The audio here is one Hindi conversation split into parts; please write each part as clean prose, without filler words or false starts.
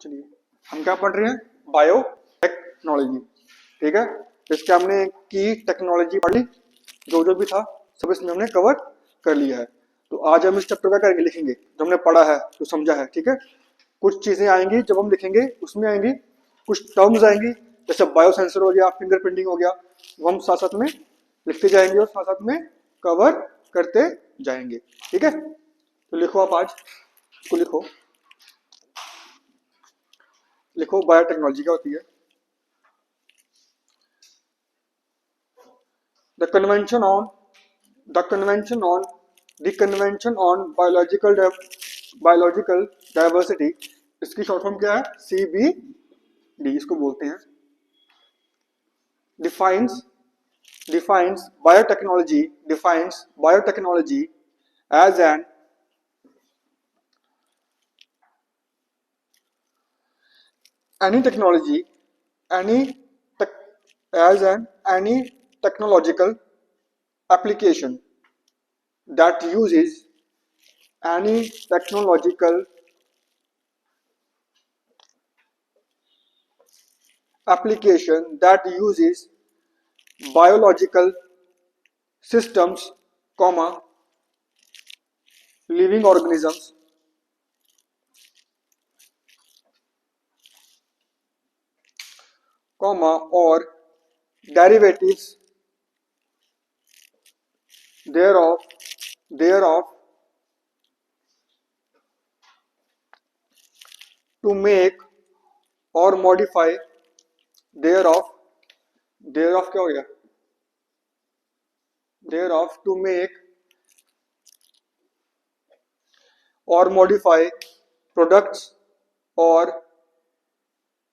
चलिए हम क्या पढ़ रहे हैं, बायो टेक्नोलॉजी। ठीक है, इसके हमने की टेक्नोलॉजी पढ़ ली, जो जो भी था सब इसमें हमने कवर कर लिया है। तो आज हम इस चैप्टर का करके लिखेंगे जो हमने पढ़ा है, जो समझा है। ठीक है, कुछ चीजें आएंगी जब हम लिखेंगे उसमें आएंगी, कुछ टर्म्स आएंगी जैसे बायो सेंसर हो गया, फिंगरप्रिंटिंग हो गया, वो हम साथ साथ में लिखते जाएंगे और साथ साथ में कवर करते जाएंगे। ठीक है, तो लिखो आप, आज इसको लिखो। लिखो बायोटेक्नोलॉजी क्या होती है। The convention on the convention on the convention on biological diversity, इसकी शॉर्ट फॉर्म क्या है, CBD इसको बोलते हैं। Defines defines biotechnology as an any technology any tech, as an any technological application that uses any technological application that uses biological systems, comma, living organisms, comma, or derivatives thereof to make or modify thereof क्या हो गया, thereof to make or modify products or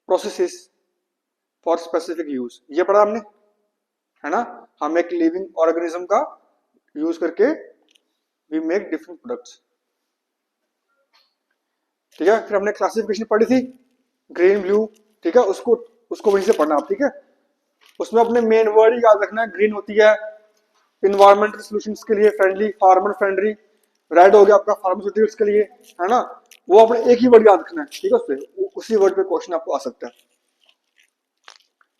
processes for specific use। ये पढ़ा हमने, है ना। हम एक लिविंग ऑर्गेनिज्म का यूज करके वी मेक डिफरेंट प्रोडक्ट्स। ठीक है, फिर हमने क्लासिफिकेशन पढ़ी थी, ग्रीन ब्लू। ठीक है, उसको वहीं से पढ़ना आप। ठीक है, उसमें अपने मेन वर्ड ही याद रखना है। ग्रीन होती है इन्वायरमेंटल सॉल्यूशंस के लिए फ्रेंडली, फार्मर फ्रेंडली। रेड हो गया आपका फार्मास्यूटिकल्स के लिए, है ना। वो अपने एक ही वर्ड याद रखना है। ठीक है, उस पर उसी वर्ड पे क्वेश्चन आपको आ सकता है।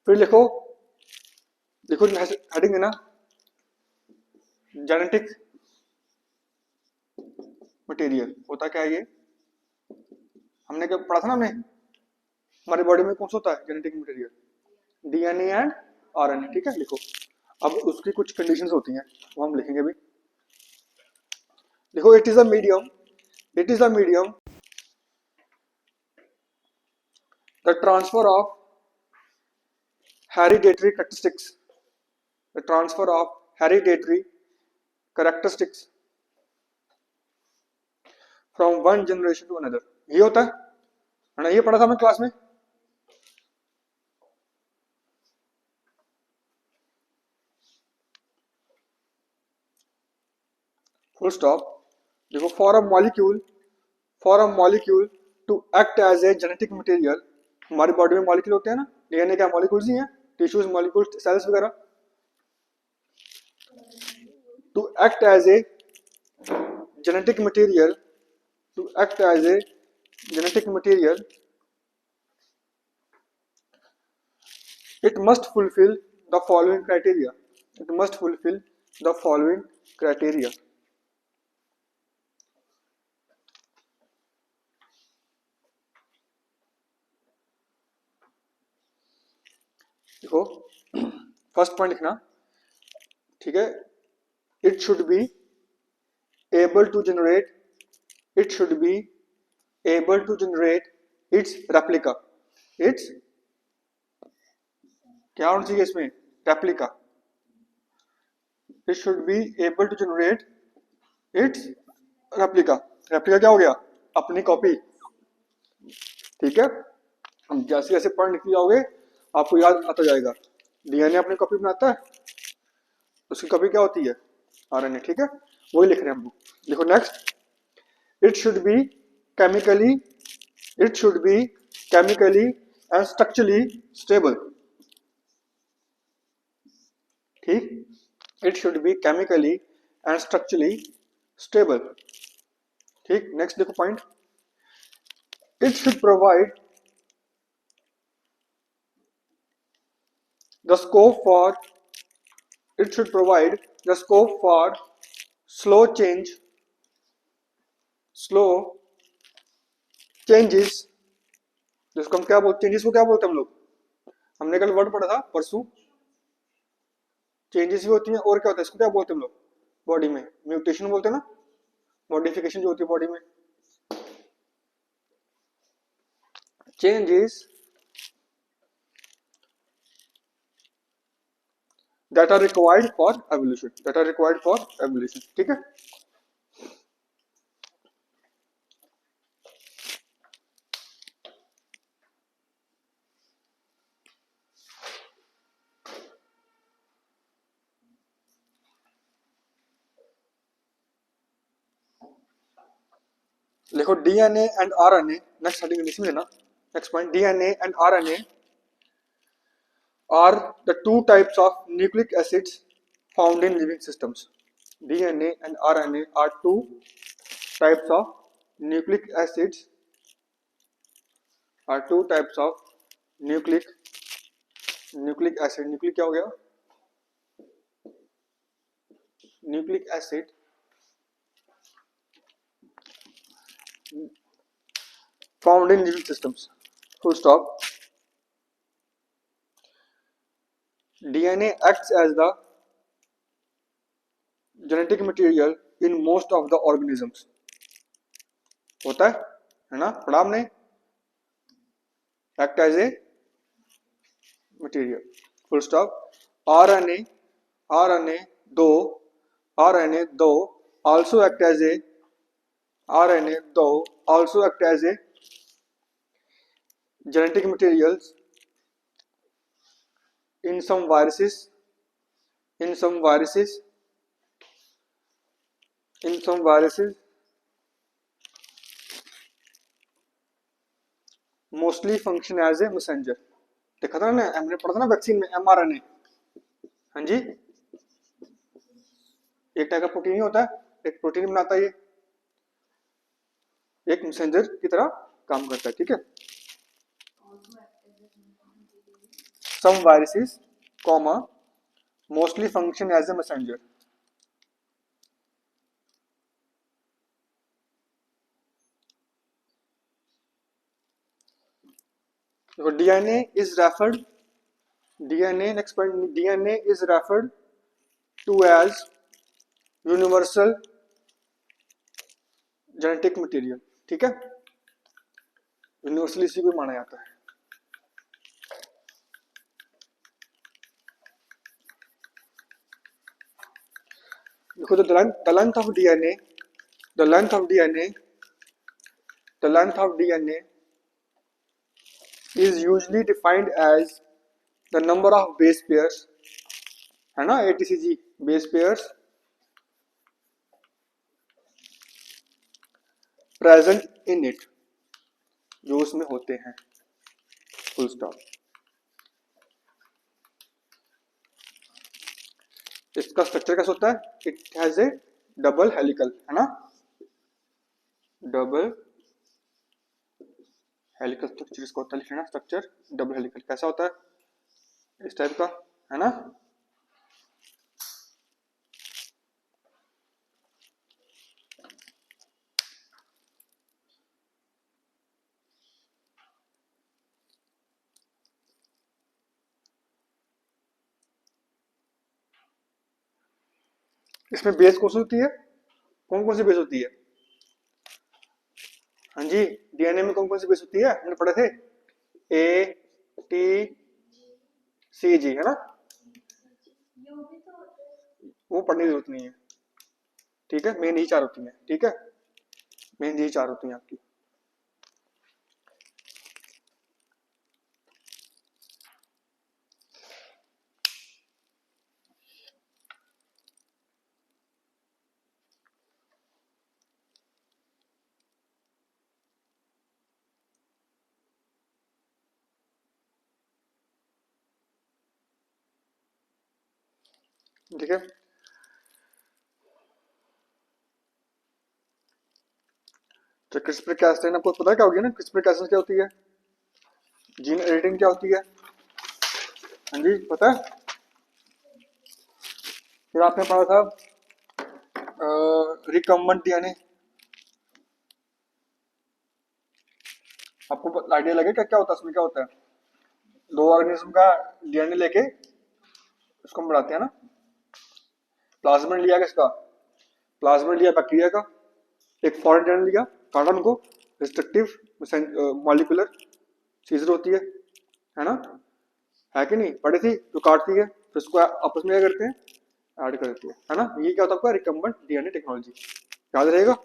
फिर लिखो हेडिंग है ना, जेनेटिक मटेरियल। होता क्या है ये, हमने क्या पढ़ा था ना, हमने हमारी बॉडी में कौन सा होता है genetic material, DNA and RNA। ठीक है, लिखो। अब उसकी कुछ कंडीशंस होती हैं वो हम लिखेंगे भी। देखो, it is a medium the transfer of hereditary characteristics from one generation to another. ये होता है ना, ये पढ़ा था हमने क्लास में। Full stop. देखो, for a molecule to act as a genetic material. हमारी बॉडी में मॉलिक्यूल होते हैं ना, DNA क्या मॉलिक्यूल्स ही हैं, टिश्यूज मॉलिक्यूल्स, सेल्स वगैरह। To act as a genetic material it must fulfill the following criteria देखो, फर्स्ट पॉइंट लिखना। ठीक है, it should be able to generate its replica। क्या होना चाहिए इसमें, replica. it should be able to generate its replica। क्या हो गया, अपनी कॉपी। ठीक है, हम जैसे जैसे पढ़ लिख जाओगे आपको याद आता जाएगा। DNA अपनी कॉपी बनाता है, उसकी कॉपी क्या होती है, RNA। ठीक है, वही लिख रहे हैं हम लोग। देखो next, it should be chemically and structurally stable। ठीक, it should be chemically and structurally stable। ठीक, नेक्स्ट देखो point, it should provide the scope for it should provide the scope for slow changes, जिसको हम क्या बोलते, चेंजेस को क्या बोलते हैं हम लोग, हमने कल वर्ड पढ़ा था परसों, चेंजेस भी होती हैं और क्या होता है, इसको क्या बोलते हैं हम लोग बॉडी में, म्यूटेशन बोलते हैं ना, मॉडिफिकेशन जो होती है बॉडी में, changes that are required for evolution, ठीक है। लिखो DNA and RNA, next heading English में लेना, next point, DNA and RNA are the two types of nucleic acids found in living systems. DNA and RNA are two types of nucleic acids, nucleic acid, nucleic क्या हो गया, nucleic acid found in living systems, full stop. DNA acts as the genetic material in most of the organisms, होता है ना, पढ़ा हमने, act as a material, full stop. RNA though also act as a genetic materials in some viruses, mostly function as a messenger. देखा था ना, हमने पढ़ा था ना वैक्सीन में mRNA, हाँ जी, एक टाइप का प्रोटीन ही होता है, एक प्रोटीन बनाता है, ये एक मैसेंजर की तरह काम करता है, ठीक है। Some viruses, mostly function as a messenger. So DNA is referred to as universal genetic material, ठीक है, यूनिवर्सल इसी को माना जाता है। देखो the length of DNA is usually defined as the number of base pairs, है ना, ATCG base pairs present in it, जो उसमें होते हैं, full stop. इसका स्ट्रक्चर कैसा होता है, it has A double helical, है ना, डबल हेलिकल स्ट्रक्चर इसका होता है, लिखना स्ट्रक्चर डबल हेलिकल कैसा होता है, इस टाइप का, है ना। इसमें बेस कौन सी होती है, कौन कौन सी बेस होती है, हाँ जी, डीएनए में कौन कौन सी बेस होती है, हमने पढ़े थे, ATCG, है ना, वो पढ़ने की जरूरत नहीं है, ठीक है, मेन यही चार होती है, ठीक है, मेन यही चार होती है आपकी। ठीक है, तो क्रिस्पर कैसन आपको पता क्या होगी ना, क्रिस्पर कैसन क्या होती है, जीन एडिटिंग क्या होती है, हाँ जी पता है। फिर आपने पढ़ा था रिकम्बेंट डीएनए, आपको आइडिया लगे क्या क्या होता है उसमें, क्या होता है? दो ऑर्गेनिज्म का डीएनए लेके उसको हम बढ़ाते हैं ना। प्लाज्मिड लिया किसका? प्लाज्मिड लिया बैक्टीरिया का, एक फॉरेन डीएनए लिया, काटा उनको, रिस्ट्रिक्टिव मॉलिक्यूलर चीजें होती है ना, है कि नहीं? पढ़ी थी, जो काटती है फिर उसको आपस में क्या करते हैं, ऐड कर देती है ना। ये क्या होता है आपका रिकम्बेंट डीएनए टेक्नोलॉजी, याद रहेगा।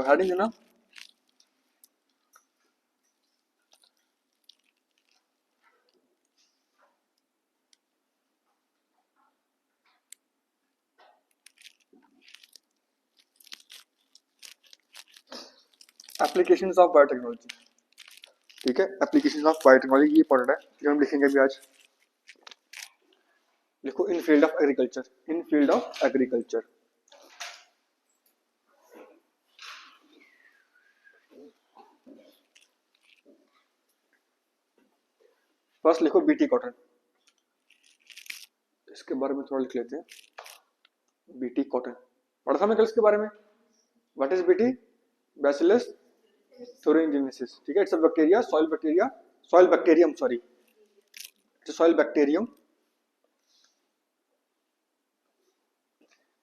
हेडिंग है ना, एप्लीकेशंस ऑफ बायोटेक्नोलॉजी। ठीक है, एप्लीकेशंस ऑफ बायोटेक्नोलॉजी ये पढ़ रहा है, जो हम लिखेंगे अभी आज। लिखो in field of agriculture, in field of agriculture. First लिखो बीटी कॉटन, इसके बारे में थोड़ा लिख लेते हैं। बीटी कॉटन पढ़ा था मैं कल इसके बारे में। What is BT? Bacillus thuringiensis। ठीक है, it's a bacteria, soil bacterium, sorry, it's soil bacterium.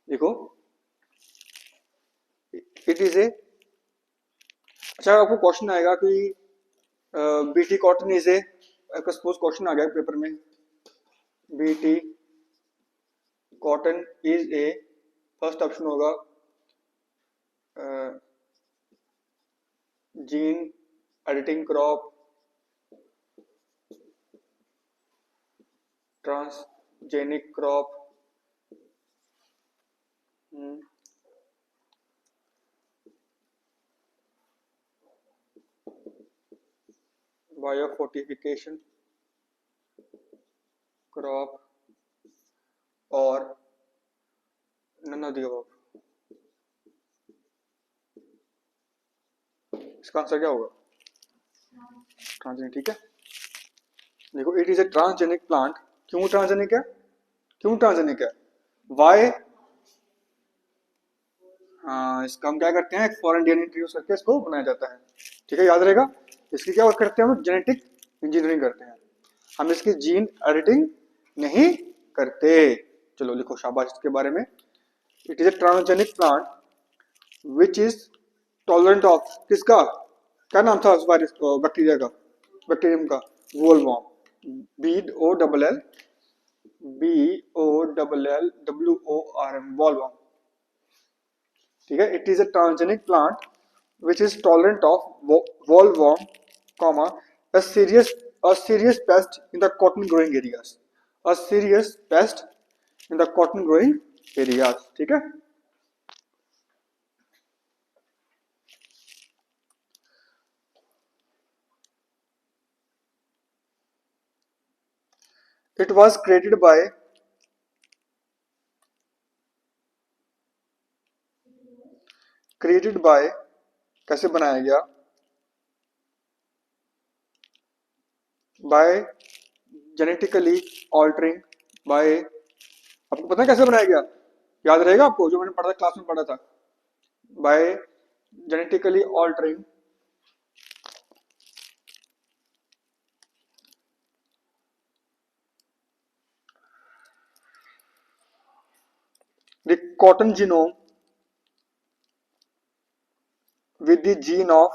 देखो इट इज ए, अच्छा आपको क्वेश्चन आएगा कि BT cotton is a, suppose question आ गया पेपर में, BT cotton is a, first option होगा gene editing crop, transgenic crop, biofortification crop, और नन ऑफ द अबव। इसका आंसर क्या होगा? ट्रांसजेनिक। ठीक है, देखो it is a transgenic plant. क्यों ट्रांसजेनिक है? क्यों ट्रांसजेनिक है? वाई? हाँ, इसका हम क्या करते हैं, एक फॉरेन डीएनए इंट्रोड्यूस करके इसको बनाया जाता है। ठीक है, याद रहेगा। इसकी क्या करते हैं हम? जेनेटिक इंजीनियरिंग करते हैं, हम इसकी जीन एडिटिंग नहीं करते। चलो लिखो शाबाश इसके बारे में। It is a transgenic plant which is tolerant of, किसका, क्या नाम था उस वायरस बैक्टीरिया का, बैक्टीरियम का? वोलवॉर्म, BOLLWORM, वोलवॉर्म। ठीक है, it is a transgenic plant which is tolerant of wallworm, comma, a serious pest in the cotton growing areas, a serious pest in the cotton growing areas। ठीक है, it was created by कैसे बनाया गया? by genetically altering, by, आपको पता है कैसे बनाया गया? याद रहेगा आपको, जो मैंने पढ़ा था, क्लास में पढ़ा था। by genetically altering the cotton genome with the gene of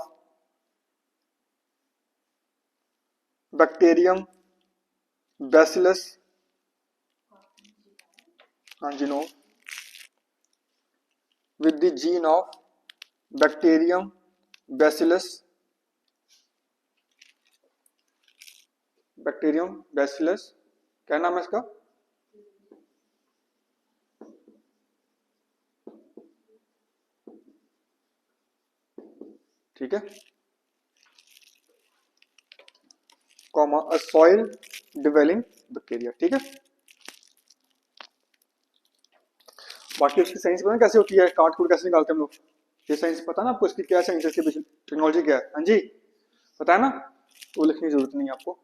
bacterium bacillus, genome with the gene of bacterium bacillus, क्या नाम है इसका? ठीक है, कॉमा, अ सॉइल डिवेलिंग बैक्टीरिया। ठीक है, बाकी उसकी साइंस पता है कैसे होती है, काट कूट कैसे निकालते हैं हम लोग? ये साइंस पता ना आपको, इसकी क्या साइंस है, इसकी टेक्नोलॉजी क्या है? हाँ जी, पता है ना, तो लिखने की जरूरत नहीं है आपको।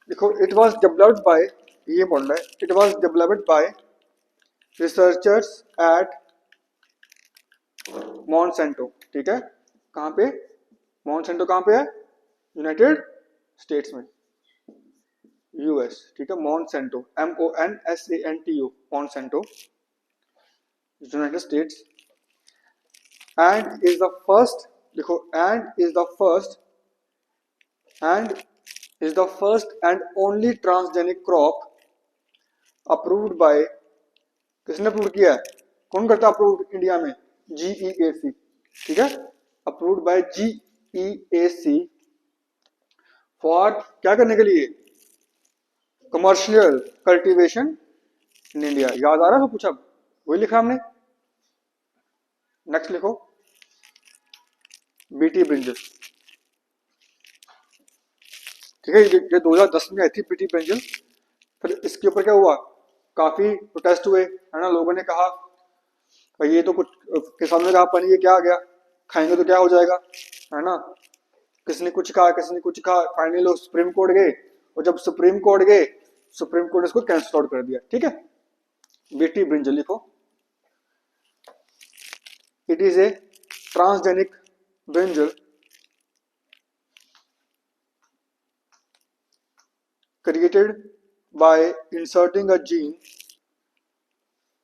देखो, इट वॉज डेवलप्ड बाय, ये बोल रहा है, it was developed by researchers at Monsanto. ठीक है, कहाँ पे? मॉन्सेंटो कहाँ पे है? यूनाइटेड स्टेट्स में, यूएस। ठीक है, Monsanto, MONSANTO, Monsanto, United States. And is the first, देखो, and is the first and only transgenic crop approved by, किसने अप्रूव किया है? कौन करता है अप्रूव इंडिया में? GEAC। ठीक है, अप्रूव्ड बाय GEAC फॉर, क्या करने के लिए? Commercial cultivation in India. याद आ रहा है कुछ? अब वही लिखा हमने। नेक्स्ट लिखो, बीटी ब्रिंजल। ठीक है, ये 2010 में आई थी बीटी ब्रिंजल। फिर इसके ऊपर क्या हुआ? काफी प्रोटेस्ट हुए, है ना। लोगों ने कहा भाई ये तो कुछ, किसानों ने कहा पानी ये क्या आ गया, खाएंगे तो क्या हो जाएगा, है ना। किसने कुछ कहा, किसने कुछ कहा, फाइनली लोग सुप्रीम कोर्ट गए, और जब सुप्रीम कोर्ट गए, सुप्रीम कोर्ट ने इसको कैंसिल आउट कर दिया। ठीक है, बीटी ब्रिंजल लिखो। It is a transgenic brinjal created by inserting a gene,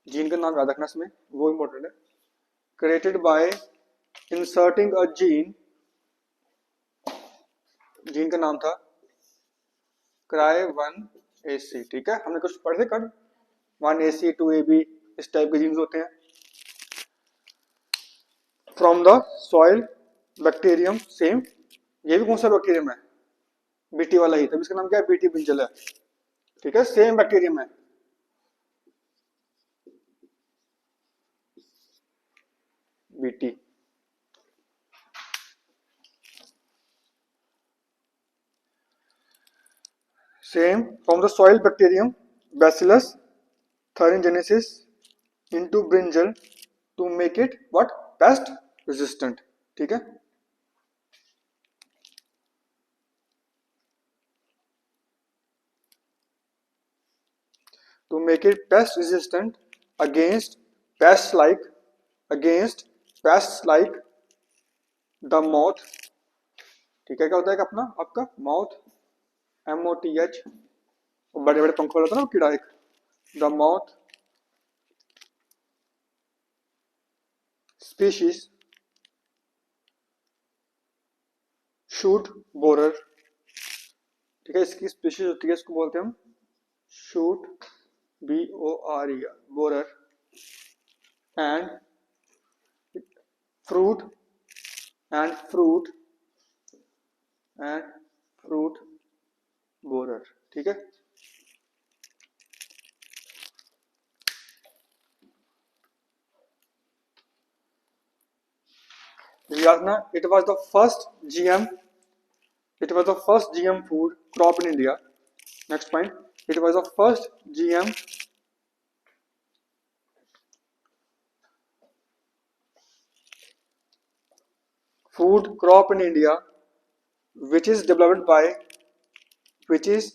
gene का नाम याद रखना इसमें, वो इंपॉर्टेंट है। created by inserting a gene, gene का नाम था cry1AC। ठीक है, हमने कुछ पढ़े थे कब? 1AC 2AB, इस टाइप के जीन्स होते हैं। From the soil bacterium, same, ये भी कौन सा बैक्टीरियम है? बीटी वाला ही, तब इसका नाम क्या है? बीटी ब्रिंजल है। ठीक है, सेम बैक्टीरियम है। BT, same, from the soil bacterium bacillus thuringiensis into brinjal to make it what? Pest resistant। ठीक है, to make it pest resistant against pests like, against pests like the moth। ठीक है, क्या होता है अपना आपका माउथ, MOTH, बड़े बड़े पंख वाला होता है ना कीड़ा एक, the mouth species shoot borer. ठीक है, इसकी स्पीशीज होती है, इसको बोलते हैं हम shoot, BORER, borer. And fruit, and fruit, and fruit borer. ठीक है, याद ना, it was the first GM, it was the first GM food crop in India. Next point, it was the first GM food crop in India which is developed by, which is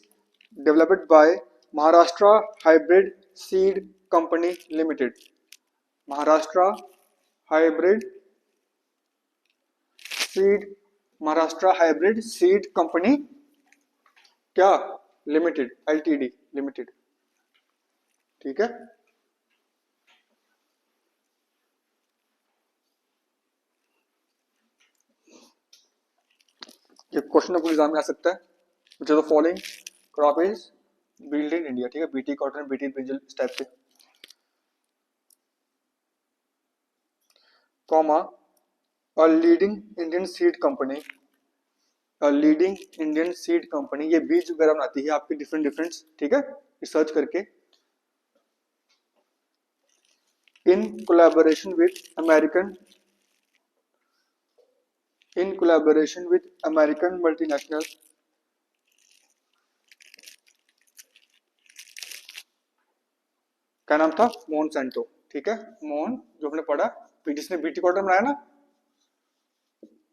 developed by Maharashtra Hybrid Seed Company Limited। Maharashtra Hybrid Seed, Maharashtra Hybrid Seed Company क्या? Limited, LTD limited. ठीक है, ये क्वेश्चन आपको एग्जाम में आ सकता है। Which are the following crop is build in India. ठीक है, बीटी कॉटन, बीटी ब्रिंजल, इस टाइप से। Comma, a leading Indian seed company, a leading Indian seed company, ये बीज वगैरह बनाती है आपके डिफरेंट डिफरेंट। ठीक है, रिसर्च करके। In collaboration with American, in collaboration with American multinational, क्या नाम था? मोनसेंटो। ठीक है, मोन जो हमने पढ़ा जिसने बीटी क्वार्टर बनाया ना,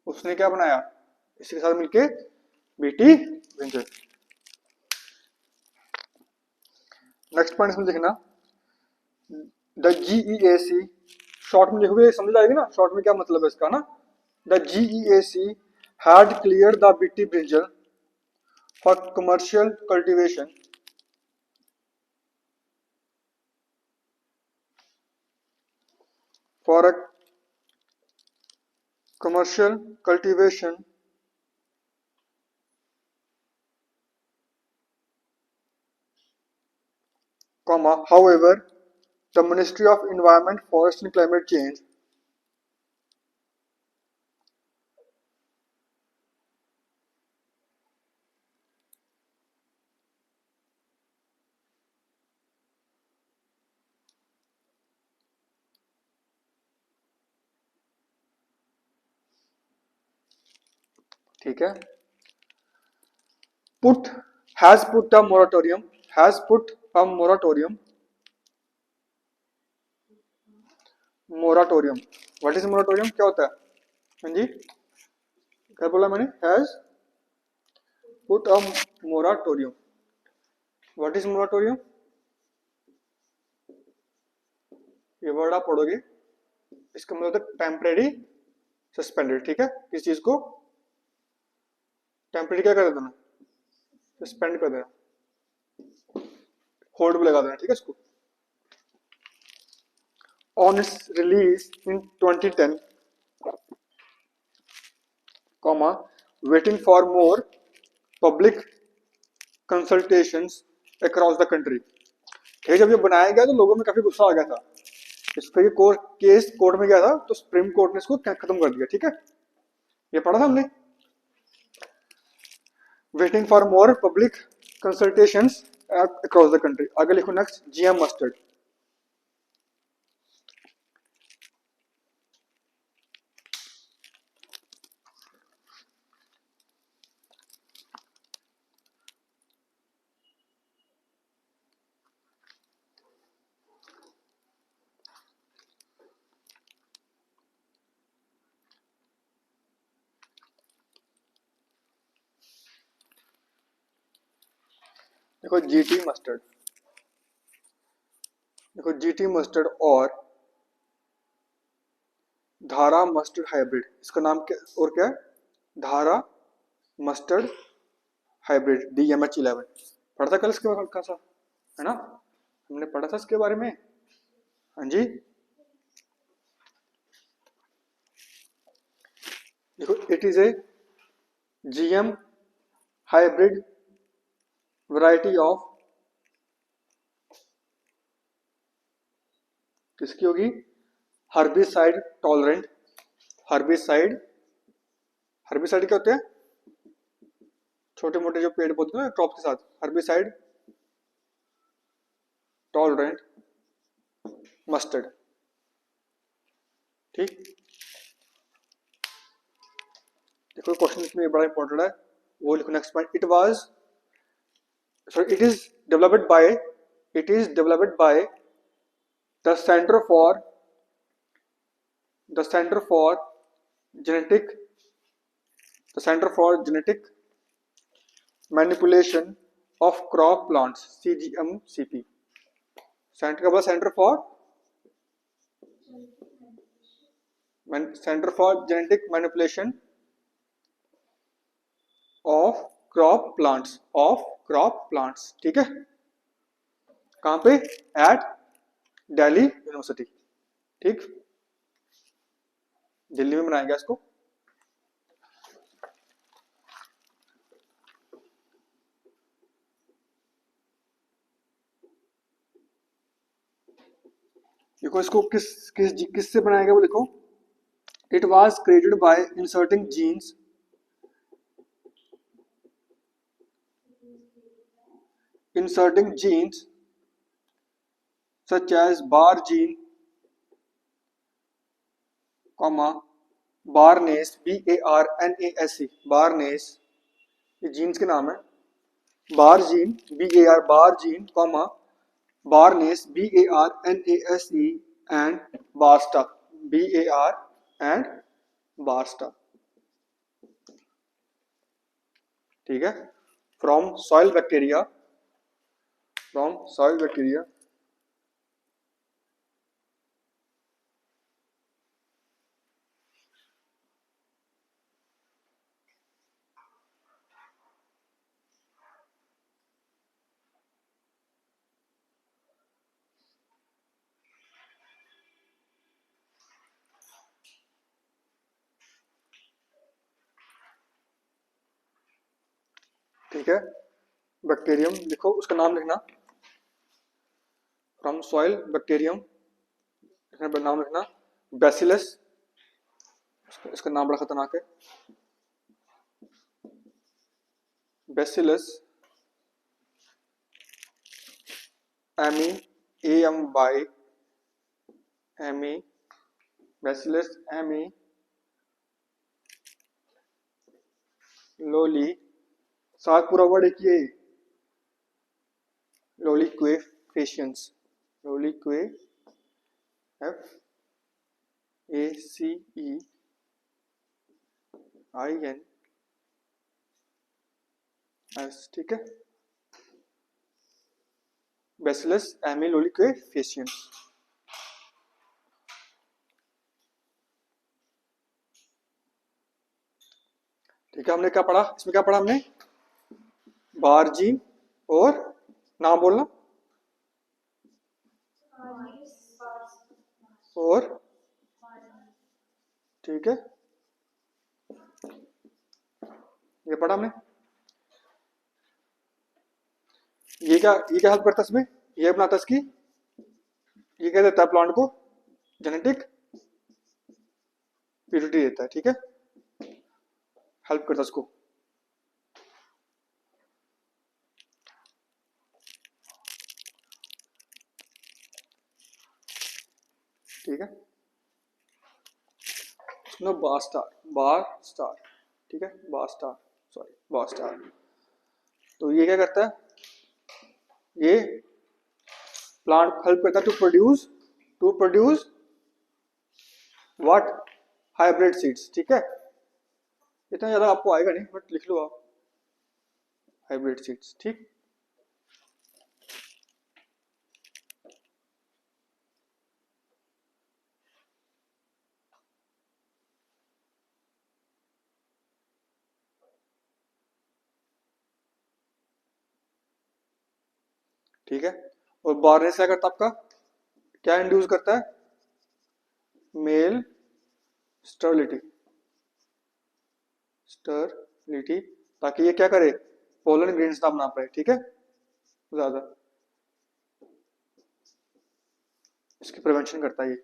उसने क्या बनाया, इसी के साथ मिलके बीटी ब्रिंजल। नेक्स्ट पॉइंट इसमें देखना, द GEAC, शॉर्ट में लिखोगे समझ आएगी ना, शॉर्ट में क्या मतलब है इसका ना। The GEAC had cleared the BT brinjal for commercial cultivation for a commercial cultivation comma however the Ministry of Environment, Forest and Climate Change ठीक है, put has put a moratorium, has put a moratorium, moratorium, what is moratorium, क्या होता है, हाँ जी क्या बोला मैंने, has put a moratorium, what is moratorium, ये वर्ड आप पढ़ोगे, इसका मतलब होता है टेम्परेरी सस्पेंडेड, ठीक है, किस चीज को टेम्परेरी क्या कर देना, सस्पेंड कर देना, होल्ड पे लगा देना, ठीक है इसको। On its release in 2010, comma, waiting for more public consultations across the country, ठीक है, जब ये बनाया गया तो लोगों में काफी गुस्सा आ गया था, इस पर केस कोर्ट में गया था, तो सुप्रीम कोर्ट ने इसको खत्म कर दिया, ठीक है, ये पढ़ा था हमने, waiting for more public consultations across the country. आगे लिखो नेक्स्ट, GM मस्टर्ड, देखो GT मस्टर्ड, देखो GT मस्टर्ड और धारा मस्टर्ड हाइब्रिड, इसका नाम क्या और क्या है, धारा मस्टर्ड हाइब्रिड DMH11, पढ़ा था कल इसके बारे में, है ना, हमने पढ़ा था इसके बारे में, हाँ जी, देखो it is A GM hybrid variety of, किसकी होगी, हर्बिसाइड टॉलरेंट, हर्बिसाइड, हर्बिसाइड क्या होते हैं, छोटे मोटे जो पेड़ पौधे हैं क्रॉप के साथ, हर्बिसाइड टॉलरेंट मस्टर्ड, ठीक, देखो क्वेश्चन इसमें बड़ा इंपॉर्टेंट है, वो लिखो next point, it was sorry it is developed bye, it is developed by the centre for genetic, the centre for genetic manipulation of crop plants, CGMCP, centre का बोला centre for genetic manipulation of crop plants, ठीक है, कहां पे, एट दिल्ली यूनिवर्सिटी, ठीक, दिल्ली में बनाया गया इसको। देखो इसको किससे बनाया गया वो देखो, it was created by inserting genes such as bar gene, barnase, BARNASE, barnase, ये जीन्स के नाम है, bar gene, bar gene, barnase, BARNASE and barstar, BAR and barstar, ठीक है। फ्रॉम सॉइल बैक्टीरिया, ठीक है। बैक्टीरियम लिखो, उसका नाम लिखना, फ्रॉम सॉइल बैक्टीरियम, नाम लिखना बैसिलस, इसका नाम बड़ा खतरनाक है, बैसिलस एमी, एमी, बैसिलस एमी लोली, साथ पूरा वर्ड एक ही, लोलिक्वेफेशियंस, LOLIQUAFACINS, ठीक है। बैसिलस एमी लोलिक्वेफेशियंस, ठीक है। हमने क्या पढ़ा इसमें, क्या पढ़ा हमने, बारजीन और नाम बोलना, और ठीक है, ये पढ़ा हमने। ये क्या हेल्प करता है इसमें, ये बनाता है इसकी, ये क्या देता है प्लांट को, जेनेटिक प्योरिटी देता है, ठीक है, हेल्प करता है इसको। ठीक है, नो बार स्टार, ठीक है, बार स्टार। तो ये क्या करता है, ये प्लांट हेल्प करता है to produce what, hybrid seeds, ठीक है। इतना ज्यादा आपको आएगा नहीं, बट लिख लो आप, हाइब्रिड सीड्स, ठीक। ठीक है, और बारनेस क्या करता है आपका, क्या इंड्यूस करता है, मेल स्टरलिटी, ताकि ये क्या करे, पोलन ग्रेन्स ना बना पाए, ठीक है, ज्यादा, इसकी प्रिवेंशन करता है ये।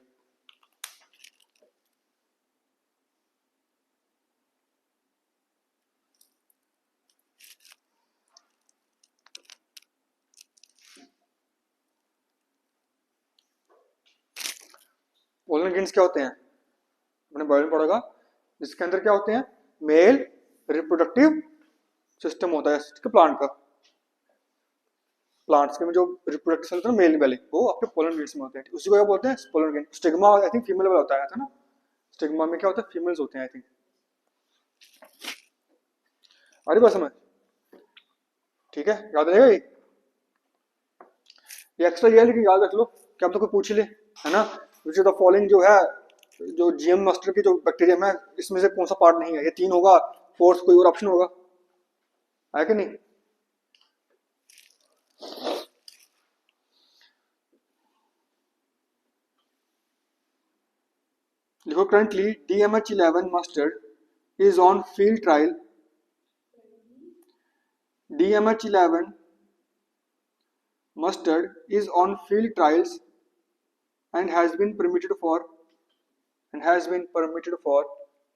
पोलन ग्रेन्स क्या होते हैं, अपने बायो में पढ़ेगा, जिसके अंदर क्या होते हैं, मेल रिप्रोडक्टिव सिस्टम होता है प्लांट का, प्लांट्स के में जो रिप्रोडक्टिव होता है मेल वाले, वो आपके पोलन ग्रेन्स में होते हैं, उसी को क्या बोलते हैं, pollen grain. Stigma I think female वाला होता है था ना, स्टिग्मा में क्या होता है, फीमेल्स होते हैं आई थिंक, आ रही बात समझ, ठीक है, याद रहेगा ये एक्स्ट्रा ये लेकिन याद रख लो, क्या आप तो कोई पूछ ले, है ना, विच द फॉलोइंग जो है, जो जीएम मास्टर की जो बैक्टीरियम है, इसमें से कौन सा पार्ट नहीं है, ये 3 होगा, फोर्थ कोई और ऑप्शन होगा, है कि नहीं। लिखो, currently DMH11 mustard is on field trial, DMH11 mustard is on field trials and has been permitted for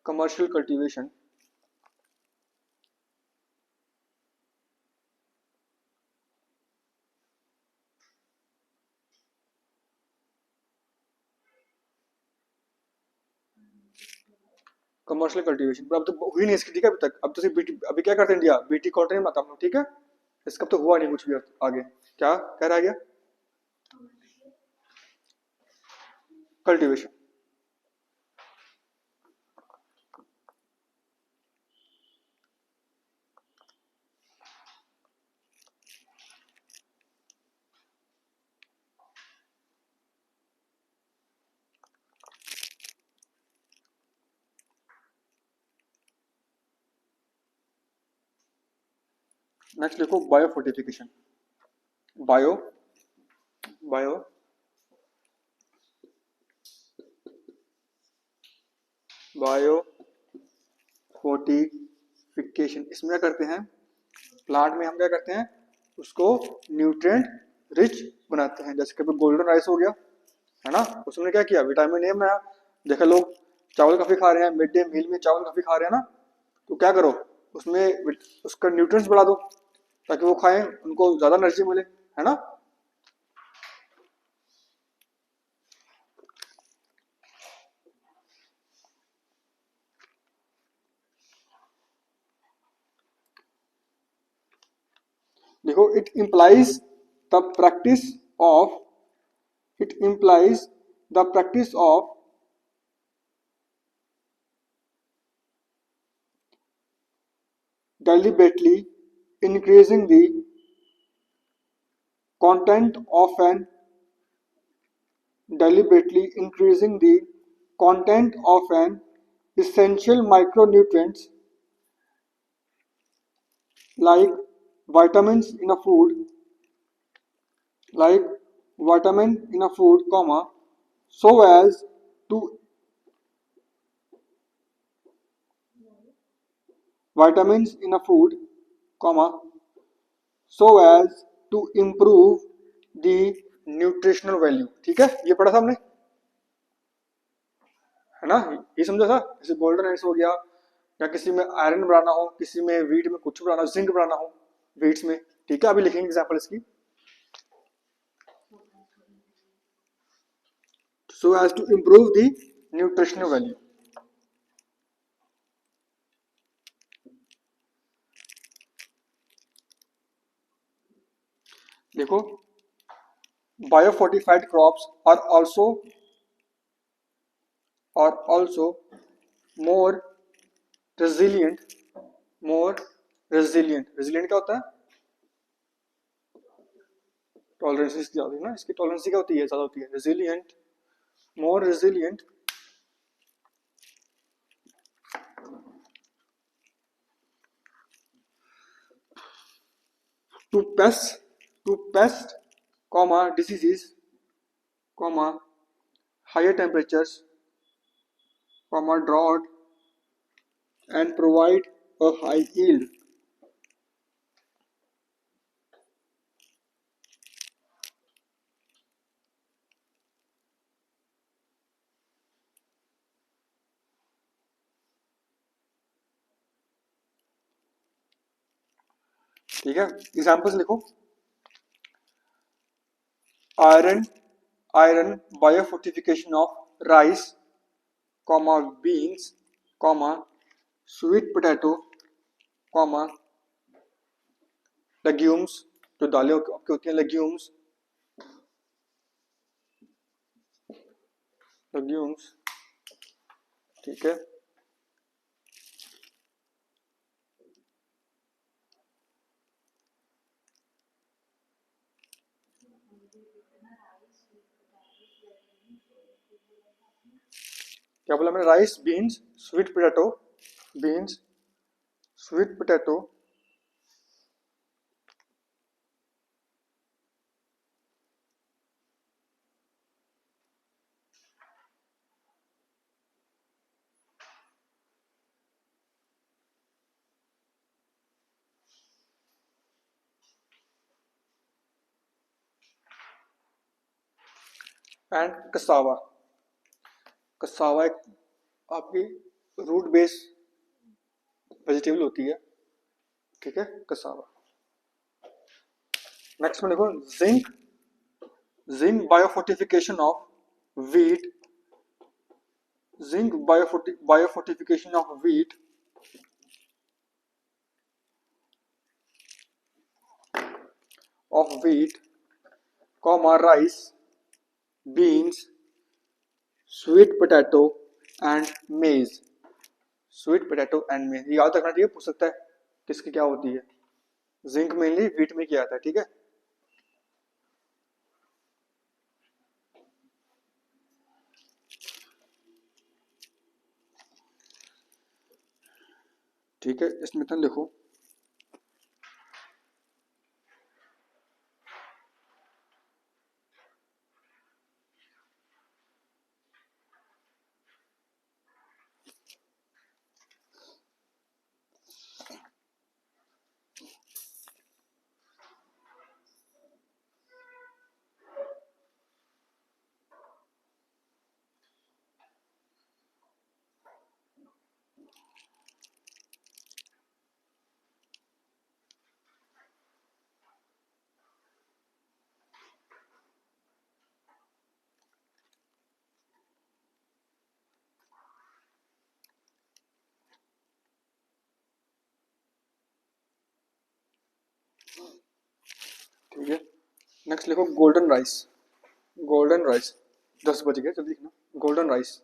commercial cultivation. Commercial cultivation, पर अब तो हुई नहीं इसकी, ठीक है, अभी तक, अब तो सिर्फ बीटी, अभी क्या करते हैं इंडिया, बीटी कॉटन में आता, ठीक है, इसका तो हुआ नहीं कुछ भी आगे, क्या कह रहा गया, कल्टीवेशन, नेक्स्ट लिखो bio fortification. Bio bio bio fortification, इसमें क्या करते हैं, प्लांट में हम क्या करते हैं, उसको न्यूट्रिएंट रिच बनाते हैं। जैसे कभी गोल्डन राइस हो गया, है ना, उसमें क्या किया, विटामिन ए बनाया। देखा लोग चावल काफी खा रहे हैं, मिड डे मील में चावल काफी खा रहे हैं ना, तो क्या करो, उसमें उसका न्यूट्रिएंट्स बढ़ा दो ताकि वो खाएं, उनको ज्यादा एनर्जी मिले, है ना। देखो, the practice of it implies the practice of deliberately increasing the content of an deliberately increasing the content of an essential micronutrients like vitamins in a food, like vitamin in a food, comma, so as to vitamins in a food, comma, so as to improve the nutritional value. ठीक है, ये पढ़ा था हमने, है ना, ये समझा था। जैसे गोल्डन राइस हो गया, या किसी में आयरन बढ़ाना हो, किसी में वीट में कुछ बढ़ाना, जिंक बढ़ाना हो वीट्स में। ठीक है, अभी लिखेंगे एग्जांपल इसकी। So as to improve the nutritional value. देखो, biofortified crops are also more resilient resilient क्या होता है, टॉलरेंस क्या होती है ना, इसकी टॉलरेंस क्या होती है, ज्यादा होती है। Resilient, more resilient to pest comma diseases, comma higher temperatures, comma drought, and provide a high yield। ठीक है, एग्जांपल्स लिखो। Iron biofortification of rice, comma beans, comma sweet potato, comma legumes, जो दालें आपकी होती हैं, लेग्यूम्स ठीक है। क्या बोला मैंने, rice, beans, sweet potato, beans, sweet potato, and cassava. Cassava एक आपकी रूट बेस वेजिटेबल होती है। ठीक है, कसावा। नेक्स्ट में देखो, zinc biofortification of wheat, zinc biofortification of wheat, comma rice, beans, sweet potato and maize। Sweet potato and मेज, याद रखना चाहिए, पूछ सकता है किसकी क्या होती है। जिंक मेनली वीट में किया आता है। ठीक है, ठीक है, इसमें तो लिखो, नेक्स्ट लिखो गोल्डन राइस। गोल्डन राइस 10 बज गए, जल्दी लिखना गोल्डन राइस।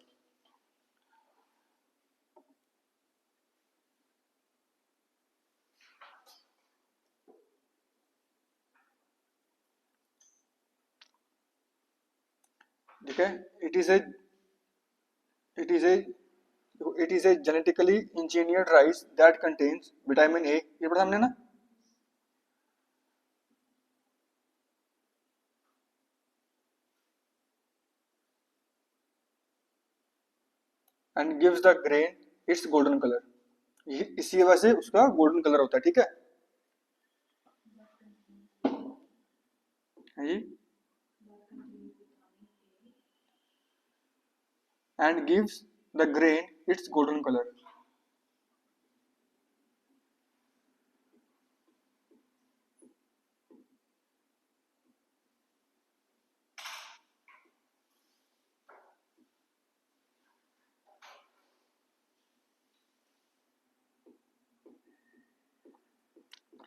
ठीक है, it is A it is A it is A genetically engineered rice that contains vitamin A, ये पढ़ा हमने ना। And gives the grain its golden colour, इसी वजह से उसका गोल्डन कलर होता है। ठीक है जी, and gives the grain its golden colour.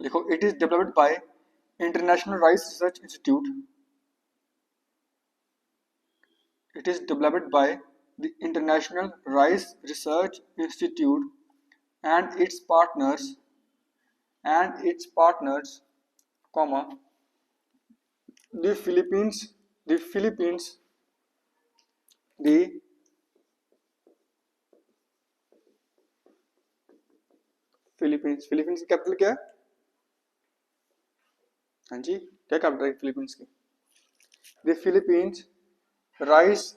लिखो it is developed by International Rice Research Institute. It is developed by the International Rice Research Institute and its partners, comma, the Philippines, the Philippines, the Philippines. Philippines की कैपिटल क्या है? हाँ जी, क्या कैपिटल है फिलीपींस की? The Philippines Rice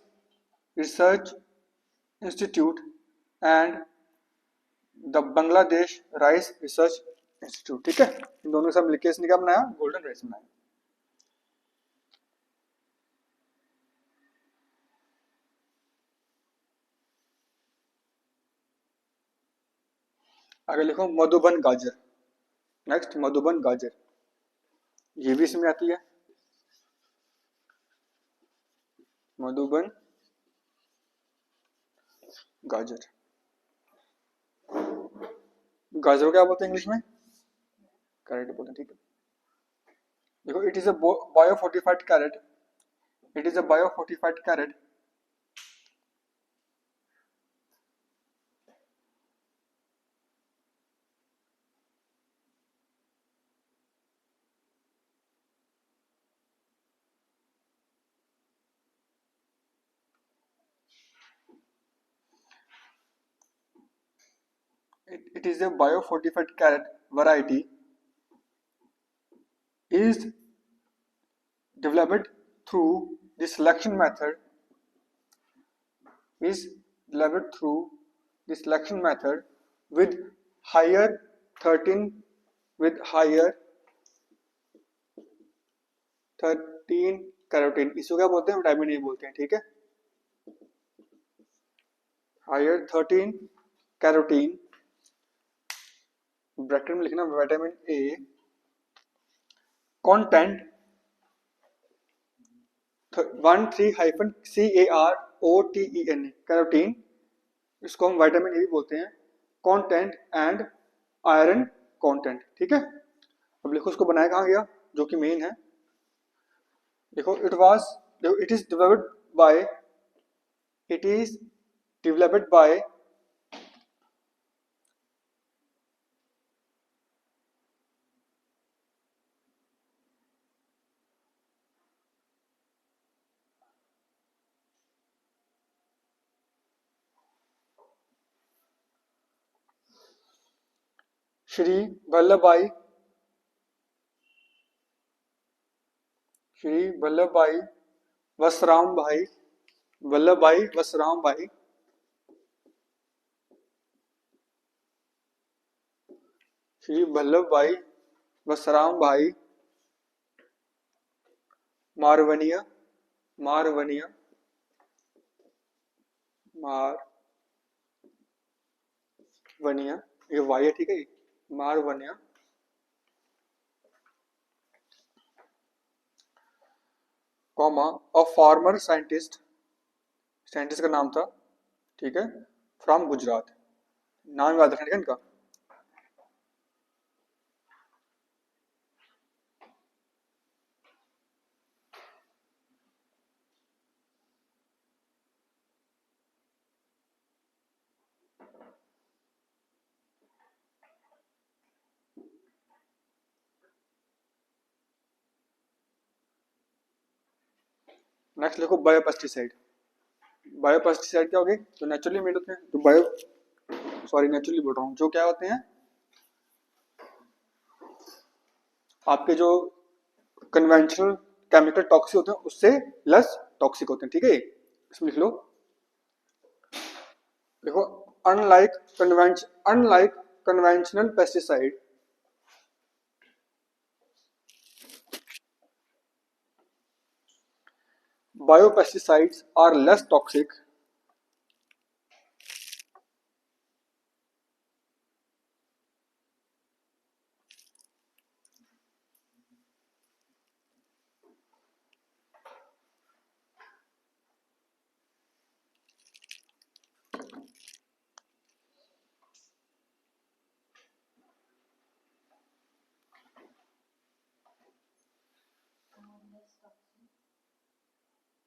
Research Institute and the Bangladesh Rice Research Institute. ठीक है, इन दोनों से मिलकर इसने क्या बनाया? गोल्डन राइस बनाया। आगे लिखो मधुबन गाजर। नेक्स्ट मधुबन गाजर, ये भी इसमें आती है। मधुबन गाजर, गाजर को क्या बोलते हैं इंग्लिश में? कैरेट बोलते हैं। ठीक है, देखो it is a bio fortified carrot. It is a bio fortified carrot it is a biofortified carrot variety is developed through the selection method is developed through the selection method with higher 13 with higher 13 carotene. इसको क्या बोलते हैं? विटामिन ए बोलते हैं। ठीक है, हायर 13 कैरोटीन, ब्रैकेट में लिखना vitamin A, content 13-CAROTEN carotene, इसको हम विटामिन ए भी बोलते हैं। Content and iron content. ठीक है, अब लिखो उसको बनाया कहाँ गया, जो कि मेन है। देखो it is developed bye Shri Vallabh भाई वसराम भाई, वल्लभ भाई वसराम भाई, श्री वल्लभ भाई वसराम भाई मारवनिया, मारवनिया, मारवनिया, ये वाई है। ठीक है, मारवनिया, comma a farmer scientist, scientist का नाम था। ठीक है, फ्रॉम गुजरात, नाम याद रखना इनका। नेक्स्ट लिखो बायोपेस्टिसाइड। बायोपेस्टिसाइड क्या होगी? जो नेचुरली मेड होते हैं, नेचुरली बोल रहा हूँ, जो क्या होते हैं आपके जो कन्वेंशनल केमिकल टॉक्सिक होते हैं उससे लेस टॉक्सिक होते हैं, ठीक है। इसमें लिख लो, देखो unlike conventional pesticide, biopesticides are less toxic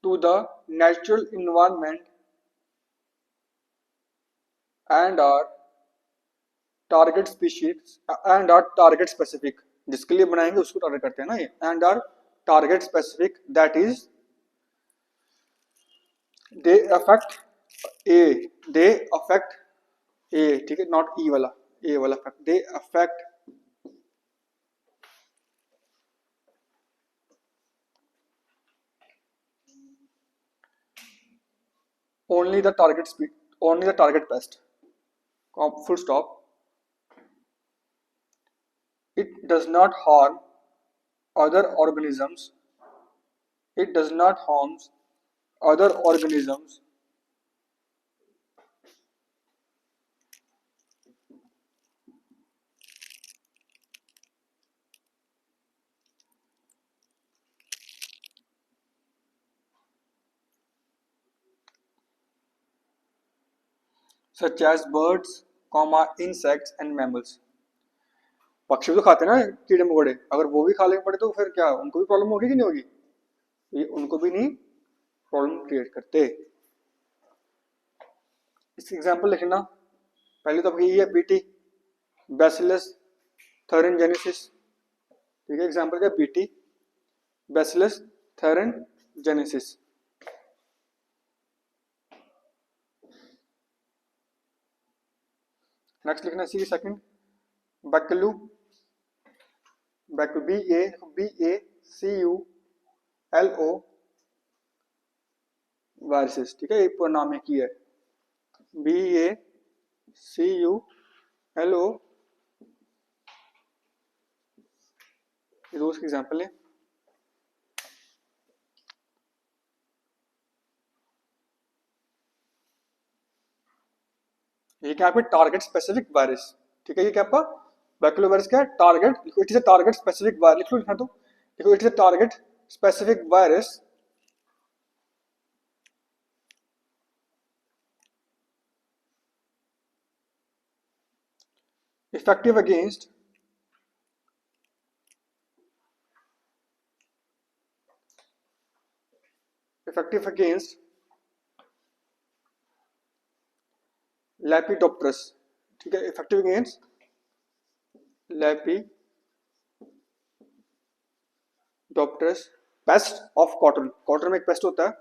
to the natural environment and are target species and are target specific, जिसके लिए बनाएंगे उसको टारगेट करते हैं ना ये, and are target specific, that is they affect A, they affect A, ठीक है, नॉट ई वाला, ए वाला affect, they affect only the target speed, only the target pest, full stop. It does not harm other organisms, it does not harm other organisms such as birds, insects and mammals. पक्षी तो खाते हैं ना कीड़े मकोड़े, अगर वो भी खा लेंगे पड़े तो फिर क्या उनको भी प्रॉब्लम होगी कि नहीं होगी? ये उनको भी नहीं प्रॉब्लम क्रिएट करते। इस एग्जांपल लिखना, पहले तो आपकी ये है बीटी, बैसिलस थेरेनजेनेसिस, ठीक है, एग्जांपल क्या बीटी बैसिलस थेरेनजेनेसिस। नेक्स्ट लिखना सी सेकंड, बैकलू, बैक BACULO वायरसेस, ठीक है, ये पूरा नाम है की है BACULO, ये दो उसके एग्जाम्पल है। ये क्या पे टारगेट स्पेसिफिक वायरस, ठीक है, ये क्या आपका बैक्यूलो वायरस क्या है? Target, it is a target specific virus, लिख लो लिखना तो, देखो it is a target specific virus effective against Lepidopterus, ठीक है, effective against Lepidopterus, pest of cotton, cotton में एक पेस्ट होता है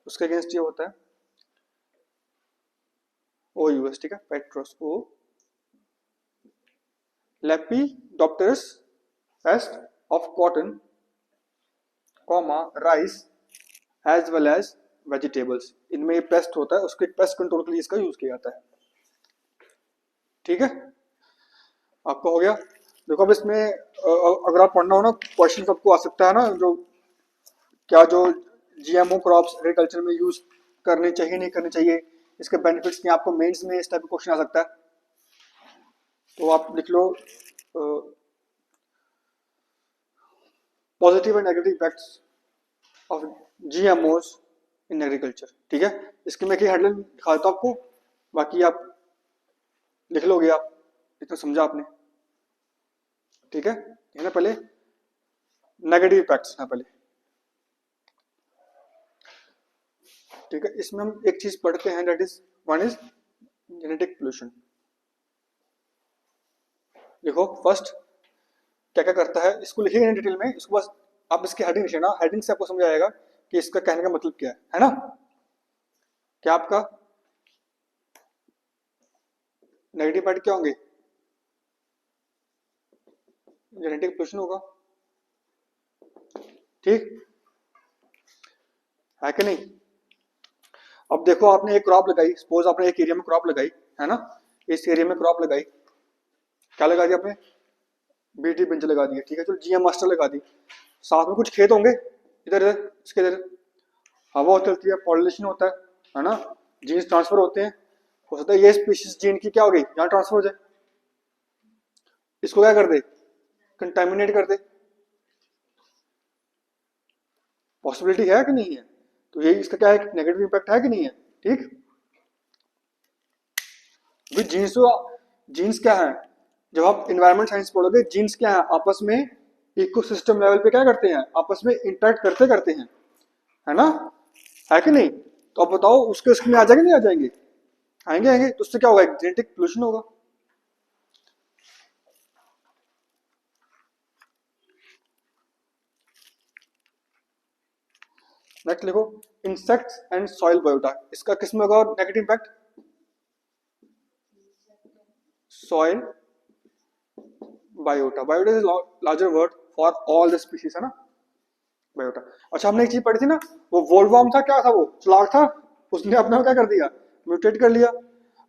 उसके अगेंस्ट ये होता है OUS, ठीक है, पेट्रोस ओ, Lepidopterus pest of cotton, rice as well as vegetables, इनमें ये पेस्ट होता है, उसके पेस्ट कंट्रोल के लिए इसका यूज किया जाता है, ठीक है। आपका हो गया। देखो अब इसमें अगर आप पढ़ना हो ना, क्वेश्चन आपको आ सकता है ना, जो क्या जो GMO क्रॉप्स एग्रीकल्चर में यूज करने चाहिए नहीं करने चाहिए, इसके बेनिफिट्स क्या, आपको मेंस में इस टाइप का क्वेश्चन आ सकता है, तो आप लिख लो positive and negative effects of GMOs in agriculture, ठीक है। इसकी मैं हेडलाइन दिखाता हूँ आपको, बाकी आप लिख लोगे, आप इतना समझा आपने, ठीक है ना। पहले नेगेटिव इफेक्ट्स ना पहले, ठीक है, इसमें हम एक चीज पढ़ते हैं, that is one is genetic pollution. देखो फर्स्ट क्या क्या करता है, इसको लिखेंगे डिटेल में, इसको बस आप इसकी हेडिंग लिखना, हेडिंग से आपको समझ आएगा कि इसका कहने का मतलब क्या है ना? क्या आपका नेगेटिव इम्पैक्ट क्या होंगे? जेनेटिक पोल्यूशन होगा, ठीक है कि नहीं? अब देखो आपने एक क्रॉप लगाई, सपोज आपने एक एरिया में क्रॉप लगाई, है ना? इस एरिया में क्रॉप लगाई, क्या लगा दिया आपने? बीटी बिंज लगा दिया, ठीक है। चलो जीएम मास्टर लगा दी, साथ में कुछ खेत होंगे इधर इधर, इसके इधर हवा चलती है, पॉलिनेशन होता है ना? जीन्स ट्रांसफर होते हैं, हो सकता है ये स्पीशीज जीन की क्या हो गई यहाँ ट्रांसफर हो जाए, इसको क्या कर दे, कंटेमिनेट कर दे। पॉसिबिलिटी है कि नहीं है? तो ये इसका क्या है, नेगेटिव इंपैक्ट है कि नहीं है? ठीक। जीन्स जीन्स क्या है, जब आप इन्वायरमेंट साइंस पढ़ोगे, जीन्स क्या है, आपस में इकोसिस्टम लेवल पे क्या करते हैं, आपस में इंटरेक्ट करते करते हैं, है ना? है कि नहीं? तो अब बताओ उसके उसमें आ जाएंगे नहीं आ जाएंगे? आएंगे आएंगे। तो उससे क्या होगा, जेनेटिक पोल्यूशन होगा। नेक्स्ट लिखो, इंसेक्ट्स एंड सॉइल बायोटा, इसका किसमें होगा negative impact? Soil biota, biota is larger word for all the species, है ना? बायोटा। अच्छा हमने एक चीज पढ़ी थी ना, वो वोल्वॉर्म था, क्या था वो, चलाक था, उसने अपना क्या कर दिया, म्यूटेट कर लिया।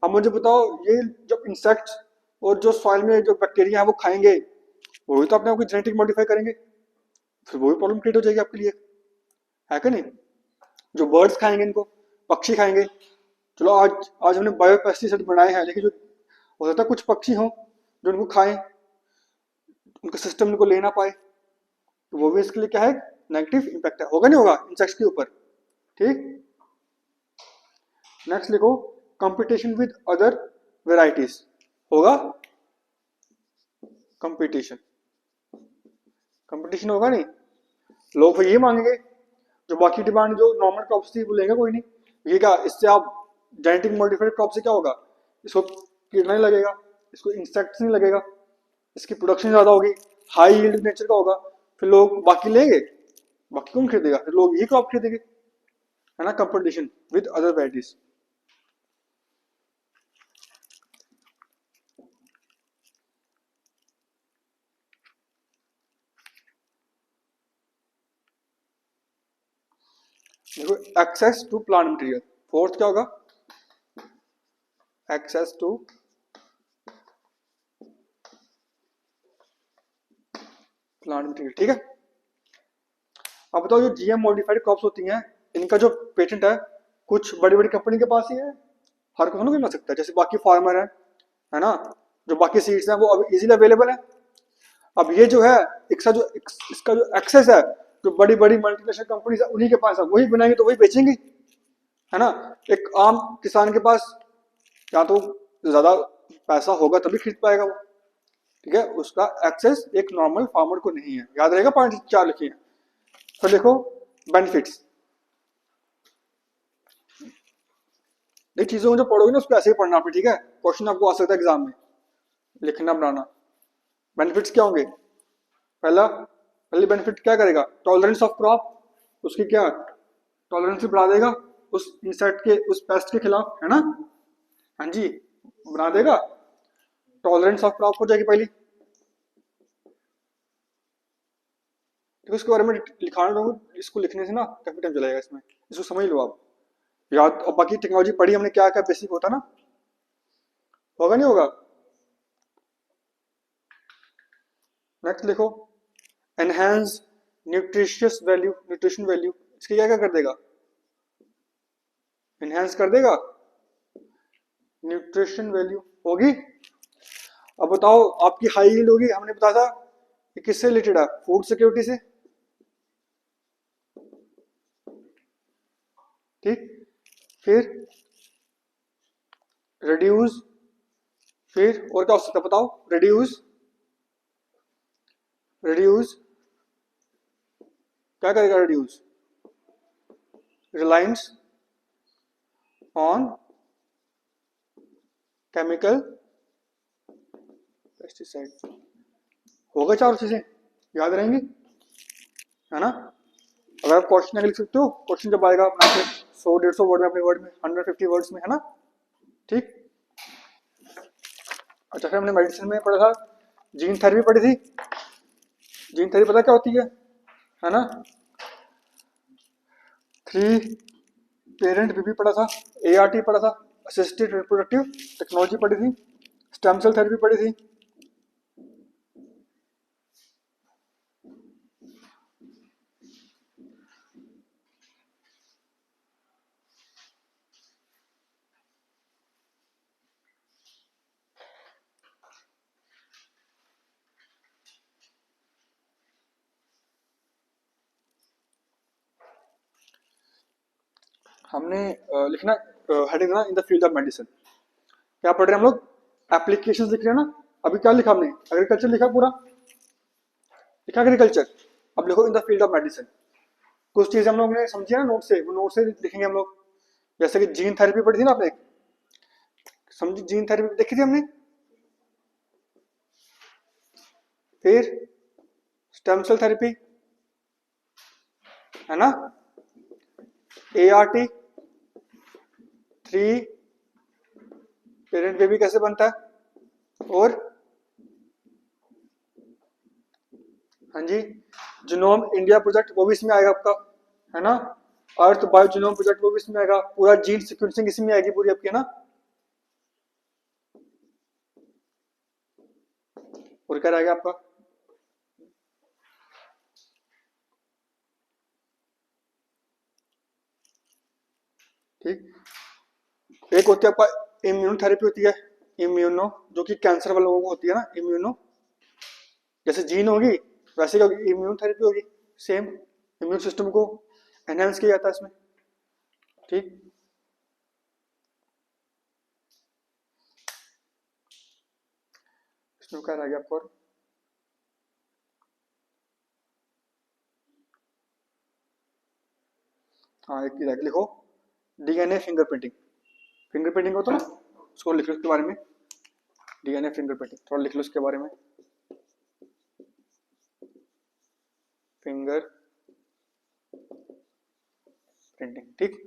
अब मुझे बताओ, ये जब इंसेक्ट्स और जो सॉइल में जो बैक्टीरिया है वो खाएंगे, वही तो अपने आप को जेनेटिक मॉडिफाई करेंगे, फिर वही प्रॉब्लम क्रिएट हो जाएगी आपके लिए, है कि नहीं? जो बर्ड्स खाएंगे इनको, पक्षी खाएंगे। चलो आज आज हमने बायो पेस्टिसाइड बनाए हैं, लेकिन जो हो सकता है कुछ पक्षी हों जो उनको खाएं, उनका सिस्टम उनको ले ना पाए, तो वो भी इसके लिए क्या है, नेगेटिव इंपैक्ट है। होगा नहीं होगा इंसेक्ट्स के ऊपर, ठीक। नेक्स्ट लिखो, कंपटीशन विद अदर वेराइटीज, होगा कंपटीशन, कंपटीशन होगा नहीं, लोग फिर ये मांगेंगे, जो बाकी डिमांड जो नॉर्मल क्रॉप्स थी वो लेंगे कोई नहीं, ये क्या, इससे आप जेनेटिक मॉडिफाइड क्रॉप से क्या होगा, इसको कीड़ा नहीं लगेगा, इसको इंसेक्ट्स नहीं लगेगा, इसकी प्रोडक्शन ज्यादा होगी, हाई यील्ड नेचर का होगा, फिर लोग बाकी लेंगे, बाकी कौन खरीदेगा, फिर लोग ये क्रॉप खरीदेंगे, है ना? Competition with other varieties. देखो, access to plant material, fourth क्या होगा, एक्सेस टू प्लांट मटेरियल, ठीक है। अब बताओ, जो जीएम मॉडिफाइड क्रॉप्स होती हैं, इनका जो पेटेंट है कुछ बड़ी बड़ी कंपनी के पास ही है, हर कोई नहीं बना सकता, जैसे बाकी फार्मर है ना? जो बाकी सीड्स हैं वो अब इजीली अवेलेबल है। अब ये जो है, इसका जो एक्सेस है, जो बड़ी बड़ी मल्टीनेशनल कंपनीज है उन्हीं के पास है, वही बनाएंगे तो वही बेचेंगे, है ना? एक आम किसान के पास या तो ज्यादा पैसा होगा तभी खरीद पाएगा वो, ठीक है, उसका एक्सेस एक नॉर्मल फार्मर को नहीं है। याद रहेगा, पॉइंट 4 लिखिए। फिर देखो बेनिफिट्स, ये चीजों को जो पढ़ोगे ना उसको ऐसे ही पढ़ना आपने, ठीक है, क्वेश्चन आपको आ सकता है एग्जाम में, लिखना बनाना। बेनिफिट्स क्या होंगे, पहले बेनिफिट क्या करेगा, टॉलरेंस ऑफ क्रॉप, उसकी क्या टॉलरेंस बढ़ा देगा उस इंसेक्ट के, उस पेस्ट के खिलाफ, है ना? हाँ जी, बना देगा, टॉलरेंस ऑफ क्रॉप हो जाएगी पहली। तो इसके बारे में लिखाना रहूँ, इसको लिखने से ना काफी टाइम चलेगा इसमें, इसको समझ लो आप याद। और बाकी टेक्नोलॉजी पढ़ी हमने, क्या क्या बेसिक होता ना, होगा नहीं होगा? नेक्स्ट लिखो, enhance nutritious value, nutrition value, इसके क्या क्या कर देगा, एनहेंस कर देगा, न्यूट्रिशन वैल्यू होगी। अब बताओ, आपकी हाई यील्ड होगी, हमने बताया था कि किससे रिलेटेड है, फूड सिक्योरिटी से, ठीक। फिर रिड्यूस, फिर और क्या हो सकता है बताओ, रिड्यूस, रिड्यूस क्या करेगा, reduce reliance on chemical pesticide, होगा चार चीजें, याद रहेंगी, है ना? अगर आप क्वेश्चन आगे लिख सकते हो, क्वेश्चन जब आएगा अपना 100-150 वर्ड में, अपने वर्ड में 150 वर्ड्स में, है ना, ठीक। अच्छा, फिर हमने मेडिसिन में पढ़ा था, जीन थेरेपी पढ़ी थी। जीन थेरेपी पता क्या होती है ना। 3 पेरेंट बेबी पढ़ा था, ART पढ़ा था, असिस्टेड रिप्रोडक्टिव टेक्नोलॉजी पढ़ी थी, स्टेम सेल थेरेपी पढ़ी थी। हमने लिखना हेडिंग ना, इन द फील्ड ऑफ मेडिसिन। क्या पढ़ रहे हैं हम लोग, एप्लीकेशंस लिख रहे हैं ना। अभी क्या लिखा हमने, एग्रीकल्चर लिखा, पूरा लिखा एग्रीकल्चर। अब लिखो इन द फील्ड ऑफ मेडिसिन। कुछ चीजें हम लोग ने समझी ना नोट से, वो नोट से लिखेंगे हम लोग। जैसे कि जीन थेरेपी पढ़ी थी ना आपने, समझी, जीन थेरेपी देखी थी हमने। फिर स्टेम सेल थेरेपी, है ना, ART, 3 पेरेंट बेबी कैसे बनता है, और हाँ जी, जीनोम इंडिया प्रोजेक्ट, वो भी इसमें आएगा आपका, है ना। अर्थ बायो जीनोम प्रोजेक्ट, वो भी इसमें आएगा। पूरा जीन सीक्वेंसिंग इसमें आएगी पूरी आपकी, है ना। और क्या रहेगा आपका, ठीक। एक होती है आपका इम्यून थेरेपी होती है, इम्यूनो, जो कि कैंसर वाले लोगों को होती है ना, इम्यूनो। जैसे जीन होगी वैसे क्या होगी, इम्यून थेरेपी होगी। सेम, इम्यून सिस्टम को एनहेंस किया जाता है इसमें, ठीक। इसमें क्या रह गया आपको, हाँ एक चीज लिखो, DNA फिंगरप्रिंटिंग। फिंगरप्रिंटिंग होता है ना, उसको लिख लो उसके बारे में। DNA फिंगरप्रिंटिंग थोड़ा लिख लो उसके बारे में, फिंगर प्रिंटिंग, ठीक।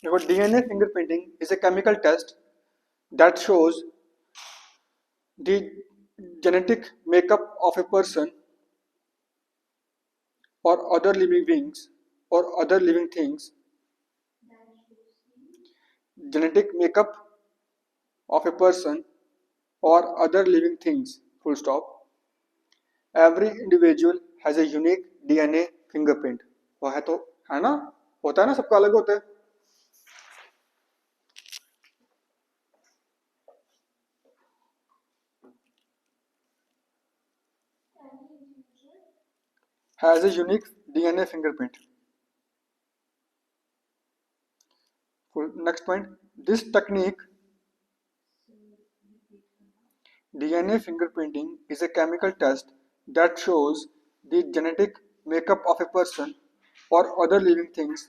देखो, DNA fingerprinting is a chemical test that shows the genetic makeup of a person or other living beings or other living things. Genetic makeup of a person or other living things, full stop. Every individual has a unique DNA fingerprint. वो है तो, है ना, होता है ना, सबका अलग होता है। Has a unique DNA fingerprint. Next point, this technique, DNA fingerprinting, is a chemical test that shows the genetic makeup of a person or other living things.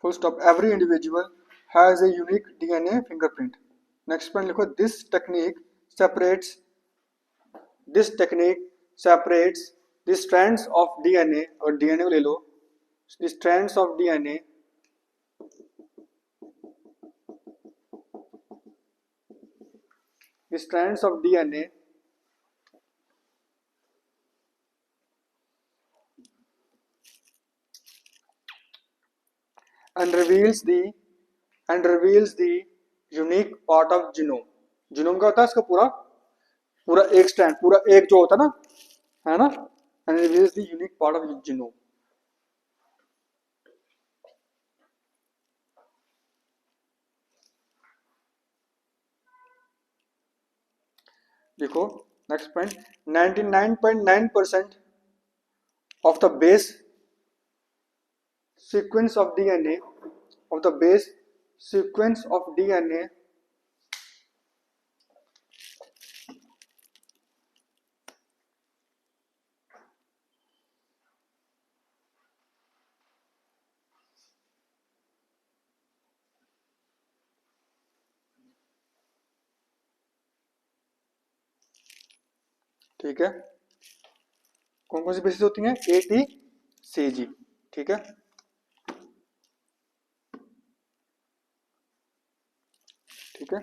Full stop. Every individual has a unique DNA fingerprint. Next point लिखो, separates this technique separates the strands of DNA, और DNA को ले लो, the strands of DNA and reveals the unique part of genome. genome का होता है इसका पूरा पूरा एक स्ट्रैंड, पूरा एक जो होता है ना, and reveals the unique part of genome. देखो next point, 99.9% of the base sequence of DNA of the base sequence of DNA ठीक है। कौन कौन सी बेसिस होती हैं? ए टी सी जी, ठीक है। ठीक है,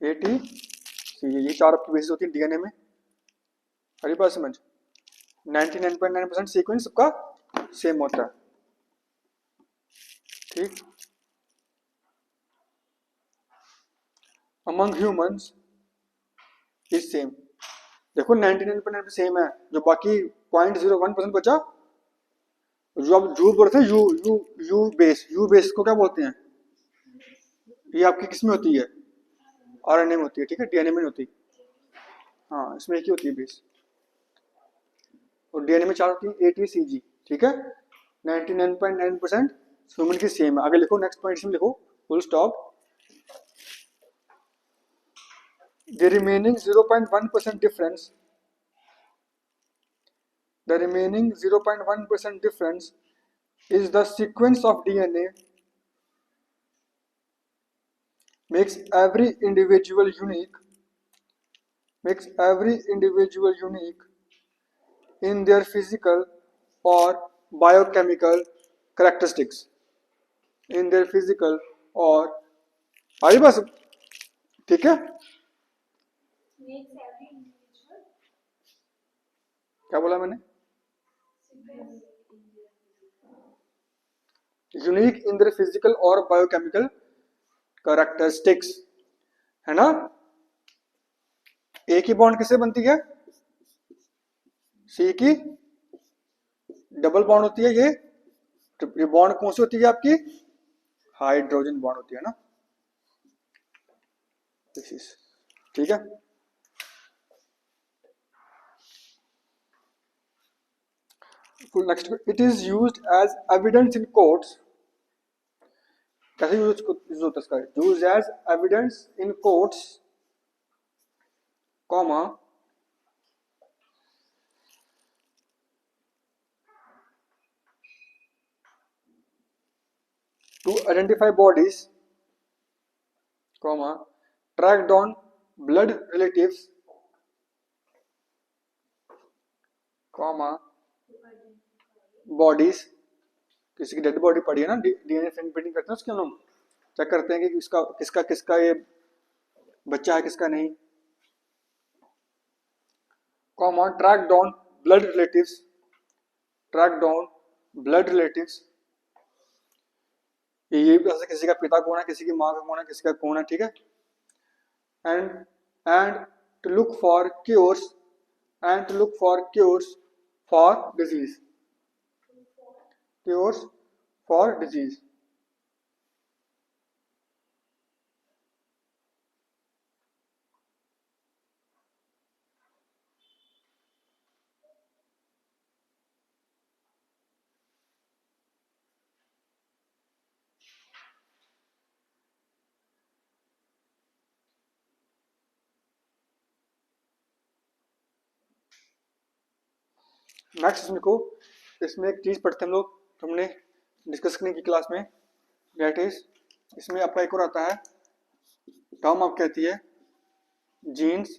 ए टी सी जी, ये 4 आपकी बेसिस होती है डीएनए में। हरी बात समझ। 99.9% सीक्वेंस सबका सेम होता है, ठीक। Among humans is same. देखो 99.9% सेम है, जो बाकी 0.01% बचा, जो आप यू बोलते हैं, यू बेस को क्या बोलते हैं? ये आपकी किस में होती है? आरएनए में होती है, ठीक है, डीएनए में नहीं होती। हाँ, इसमें एक ही होती है बेस। और डीएनए में 4 होती है, ATCG, ठीक है। 99.9% ह्यूमन की सेम है। आगे लिखो, नेक्स्ट पॉइंट इसमें लिखो, full stop. The remaining 0.1% difference, the remaining 0.1% difference is the sequence of DNA makes every individual unique, makes every individual unique in their physical or biochemical characteristics, in their physical or आई बस, ठीक है। क्या बोला मैंने? यूनिक इन देयर फिजिकल और बायोकेमिकल कैरेक्टरिस्टिक्स, है ना। ए की बॉन्ड किससे बनती है? सी की डबल बॉन्ड होती है। ये बॉन्ड कौन सी होती है आपकी? हाइड्रोजन बॉन्ड होती है ना, ठीक है। Next, it is used as evidence in courts. कैसे यूज होता है इसका? Use as evidence in courts, comma, to identify bodies, comma, track down blood relatives, comma, bodies, किसी की डेड बॉडी पड़ी है ना, डीएनए फिंगरप्रिंटिंग करते हैं उसके, हम लोग चेक करते हैं कि किसका किसका किसका ये बच्चा है, किसका नहीं, comma, track down blood relatives, track down blood relatives, ये भी किसी का पिता कौन है, किसी की माँ का कौन है, किसी का कौन है, ठीक है। and to look for cures, and to look for cures for disease, cures for disease। Next इसमें को, इसमें एक चीज पढ़ते हैं हम लोग, हमने डिस्कस करने की क्लास में, दैट इज, इसमें आपका एक और आता है टर्म, आप कहती है जीन्स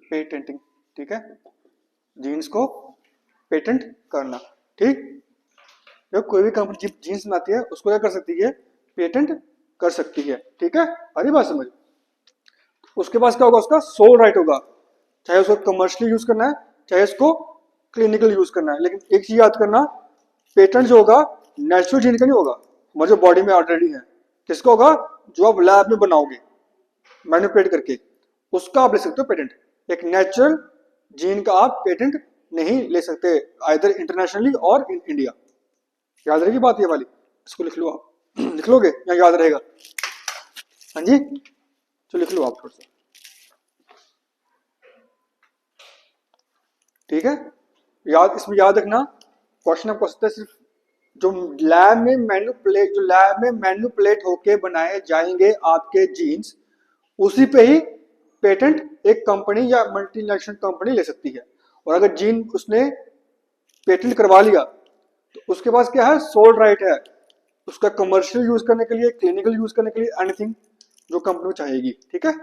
पेटेंटिंग, ठीक है, जीन्स को पेटेंट करना, ठीक। जब कोई भी कंपनी जीन्स बनाती है उसको क्या कर सकती है? पेटेंट कर सकती है, ठीक है। अरे बात समझ। उसके पास क्या होगा? उसका सोल राइट होगा, चाहे उसको कमर्शियली यूज करना है, चाहे उसको क्लिनिकल यूज करना है। लेकिन एक चीज याद करना, पेटेंट जो होगा नेचुरल जीन का नहीं होगा, हमारे जो बॉडी में ऑलरेडी है। किसका होगा? जो आप लैब में बनाओगे मैनिपुलेट करके, उसका आप ले सकते हो पेटेंट। एक नेचुरल जीन का आप पेटेंट नहीं ले सकते, आइदर इंटरनेशनली और इन इंडिया। याद रहेगी बात ये वाली, इसको लिख लो आप। लिख लोगे या याद रहेगा? हाँ जी, तो लिख लो आप थोड़ा सा, ठीक है। याद, इसमें याद रखना, क्वेश्चन आपको सकता है सिर्फ जो लैब में मैन्युपुलेट होके बनाए जाएंगे आपके जीन्स, उसी पे ही पेटेंट एक कंपनी या मल्टीनेशनल कंपनी ले सकती है। और अगर जीन उसने पेटेंट करवा लिया तो उसके पास क्या है? सोल राइट है उसका कमर्शियल यूज करने के लिए, क्लिनिकल यूज करने के लिए, एनीथिंग जो कंपनी चाहेगी, ठीक है।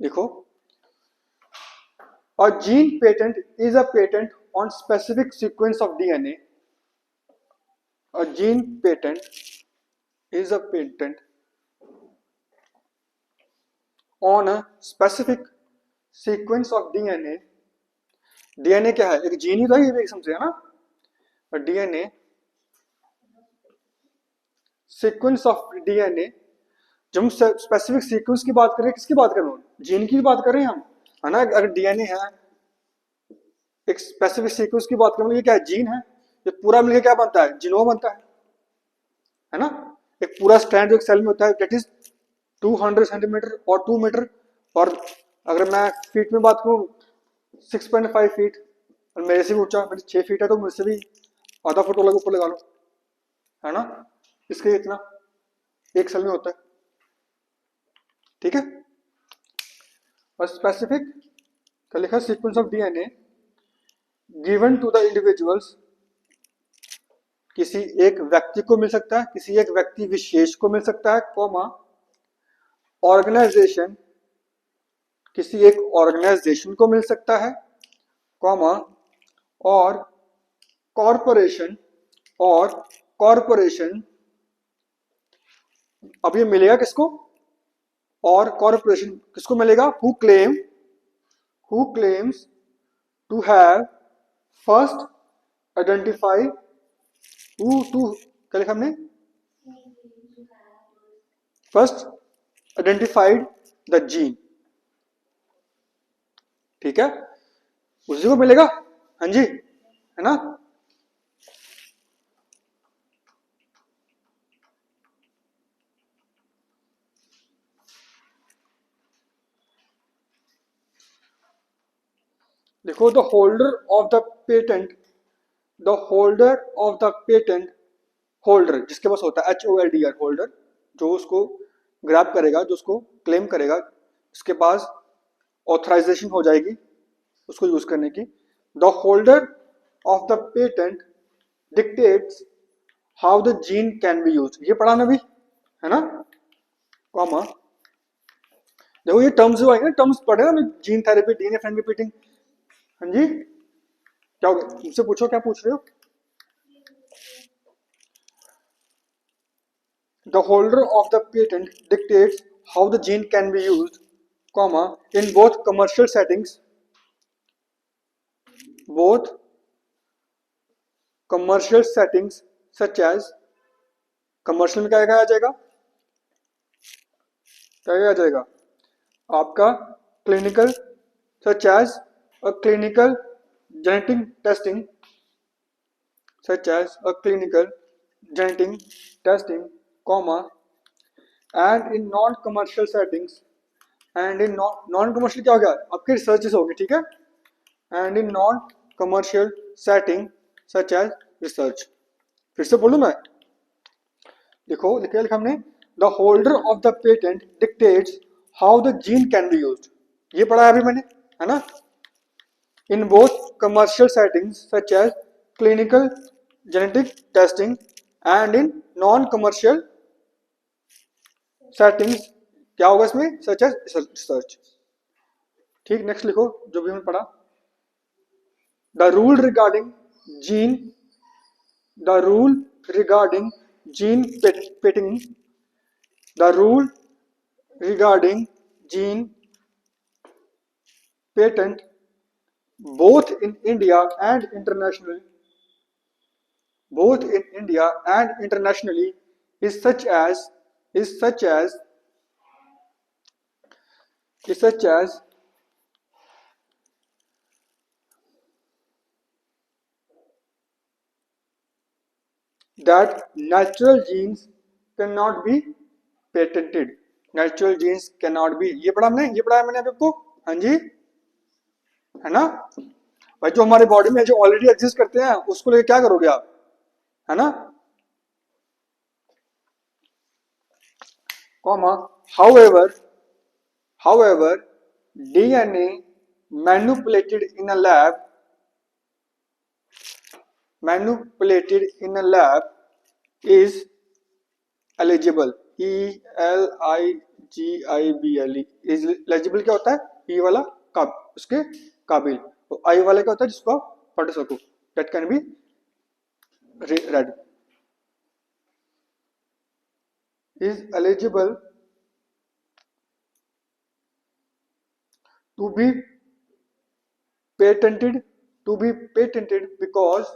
देखो A gene patent is a patent on specific sequence of DNA. A gene patent is a patent on a specific sequence of DNA. DNA क्या है? एक जीन ही तो है, ये भी समझे है ना। DNA सीक्वेंस ऑफ DNA, जब हम स्पेसिफिक सीक्वेंस की बात करें, किसकी बात कर रहे हैं? जीन की बात कर रहे हैं हम, है ना। अगर DNA है, एक स्पेसिफिक सीक्वेंस की बात करें, ये क्या है? जीन है। ये पूरा मिलकर क्या बनता है? जीनोम बनता है ना। एक पूरा स्ट्रैंड जो एक सेल में होता है, दैट इज 200 सेंटीमीटर और 2 मीटर। और अगर मैं फीट में बात करूं, 6.5 फीट, और मेरे से भी ऊंचा, मेरे 6 फीट है, तो मुझसे भी आधा फुट अलग ऊपर लगा लो, है ना। इसके इतना एक सेल में होता है, ठीक है। और स्पेसिफिक क्या लिखा? Sequence of DNA given to the individuals, किसी एक व्यक्ति को मिल सकता है, किसी एक व्यक्ति विशेष को मिल सकता है, कॉमा ऑर्गेनाइजेशन, किसी एक ऑर्गेनाइजेशन को मिल सकता है, कॉमा और कॉरपोरेशन, और कॉरपोरेशन। अब ये मिलेगा किसको? और कॉरपोरेशन किसको मिलेगा? Who claims to have first identify, to क्या लिखा हमने? फर्स्ट आइडेंटिफाइड द जीन, ठीक है, उसी को मिलेगा। हाँ जी, है ना। देखो, the holder of the patent, the holder of the patent, holder जिसके पास होता है, HOLDR, होल्डर, जो उसको ग्रैब करेगा, जो उसको क्लेम करेगा, उसके पास ऑथराइजेशन हो जाएगी उसको यूज करने की। The holder of the patent dictates how the gene can be use, ये पढ़ा ना भी, है ना। कॉमा, देखो ये टर्म्स जो आएंगे, टर्म्स पढ़े ना, gene therapy, DNA friend repeating. हाँ जी, क्या हो गया? मुझसे पूछो, क्या पूछ रहे हो? The holder of the patent dictates how the gene can be used, comma, in both commercial settings, such as, commercial में क्या आ जाएगा? क्या आ जाएगा आपका? Clinical, such as a clinical genetic testing, such as a clinical genetic testing, comma, and in non-commercial settings, and in non-commercial क्या हो गया? आपकी रिसर्चेस होगी, ठीक है। and in non-commercial setting such as research। फिर से बोलूं मैं, देखो लिखा हमने, the holder of the patent dictates how the gene can be used, ये पढ़ा है अभी मैंने, है ना। in both commercial settings such as clinical genetic testing and in non-commercial settings, क्या होगा इसमें? such as research, ठीक। नेक्स्ट लिखो जो भी हमने पढ़ा, the rule regarding gene patenting, the rule regarding gene patent both in India and internationally, is such as that natural genes cannot be patented, natural genes cannot be, ये पढ़ा हमने, ये पढ़ा है मैंने अभी आपको। हाँ जी, है ना भाई। जो हमारे बॉडी में जो ऑलरेडी एग्जिस्ट करते हैं उसको लेके क्या करोगे आप, है ना। Comma, however DNA manipulated in a lab is eligible, ELIGIBLE, is eligible क्या होता है? ई वाला कब, उसके काबिल। तो आई वाले क्या होता है जिसको आप पढ़ सको, that can be read. Is eligible to be patented to be patented because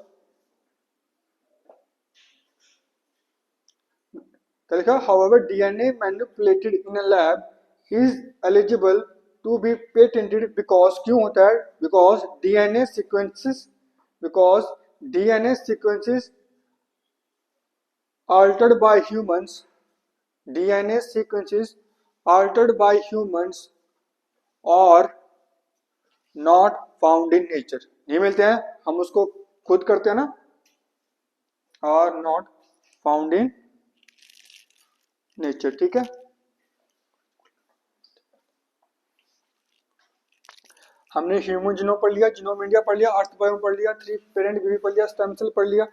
क्या लिखा, however DNA manipulated in a lab is eligible to be patented because, क्यों होता है, because DNA sequences altered by humans, DNA sequences altered by humans or not found in nature, ये मिलते हैं, हम उसको खुद करते हैं ना, are not found in nature. ठीक है, हमने ह्यूमन जीनोम पढ़ लिया, जीनोम इंडिया पढ़ लिया, अर्थ बायोम पढ़ लिया, 3 पेरेंट बेबी पढ़ लिया, स्टेम सेल पढ़ लिया।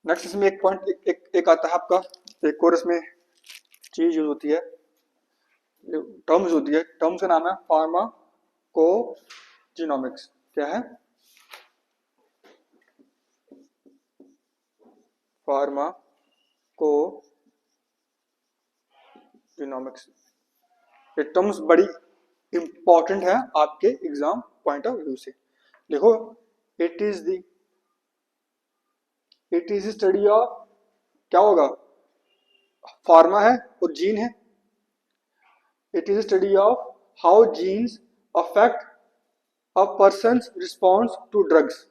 नेक्स्ट इसमें एक पॉइंट एक आता है आपका, एक और इसमें चीज यूज होती है, टर्म्स होती है, टर्म्स का नाम है फार्माकोजीनोमिक्स। क्या है, फार्माकोजीनोमिक्स। ये टर्म्स बड़ी इंपॉर्टेंट है आपके एग्जाम पॉइंट ऑफ व्यू से। देखो, इट इज स्टडी ऑफ, क्या होगा, फार्मा है और जीन है, it is study of how genes affect a person's response to drugs.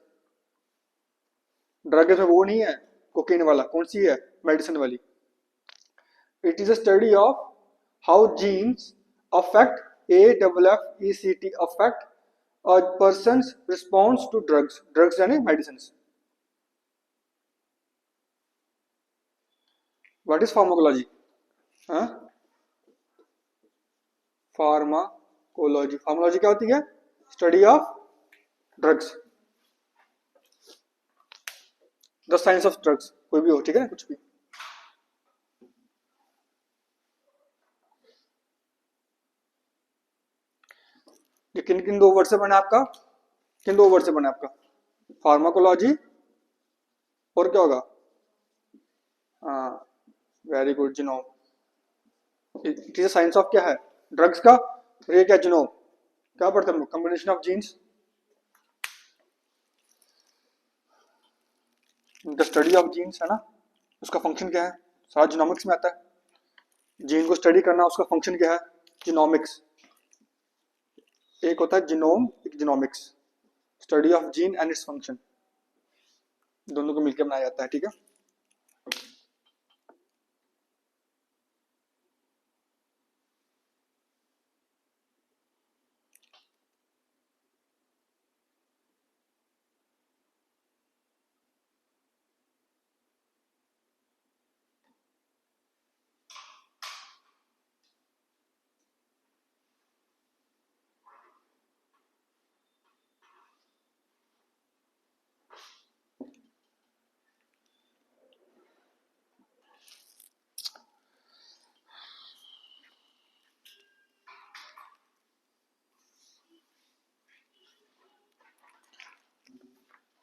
Drug में वो नहीं है कोकेन वाला, कौन सी है, मेडिसिन वाली। It is a study of how genes affect AFFECT affect a person's response to drugs, drugs यानी medicine. What is pharmacology, pharmacology, pharmacology क्या होती है, study of drugs, the science of drugs, कोई भी हो, ठीक है ना, कुछ भी। ये किन किन 2 वर्ड से बना आपका, किन 2 वर्ड से बना आपका, फार्माकोलॉजी और क्या होगा, हाँ very good, genome. It is science of क्या है, ड्रग्स का, और ये क्या, जीनोम, क्या पढ़ते हैं, combination of genes, the study of genes है ना, उसका फंक्शन क्या है, सारा जीनोमिक्स में आता है। जीन को स्टडी करना, उसका फंक्शन क्या है, जीनोमिक्स। एक होता है जीनोम, एक genomics, study of gene and its function, दोनों को मिलकर बनाया जाता है। ठीक है,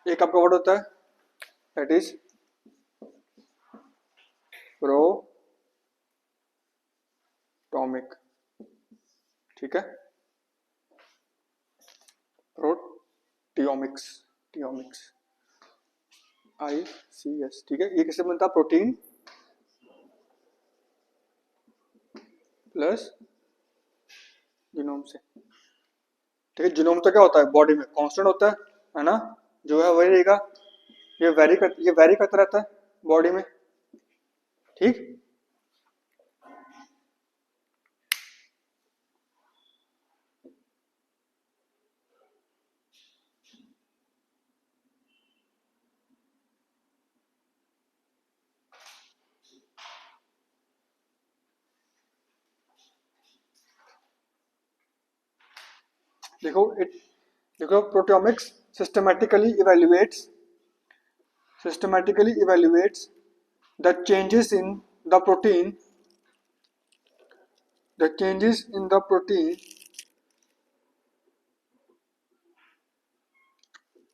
एक आपका वर्ड होता है, दैट इज प्रोटोमिक। ठीक है, प्रोटियोमिक्स, टियोमिक्स, ICS। ठीक है, ये किससे बनता है, प्रोटीन प्लस जीनोम से। ठीक है, जीनोम तो क्या होता है, बॉडी में कांस्टेंट होता है ना, जो है वही रहेगा, ये वेरी करता रहता है बॉडी में। ठीक, देखो proteomics systematically evaluates systematically evaluates the changes in the protein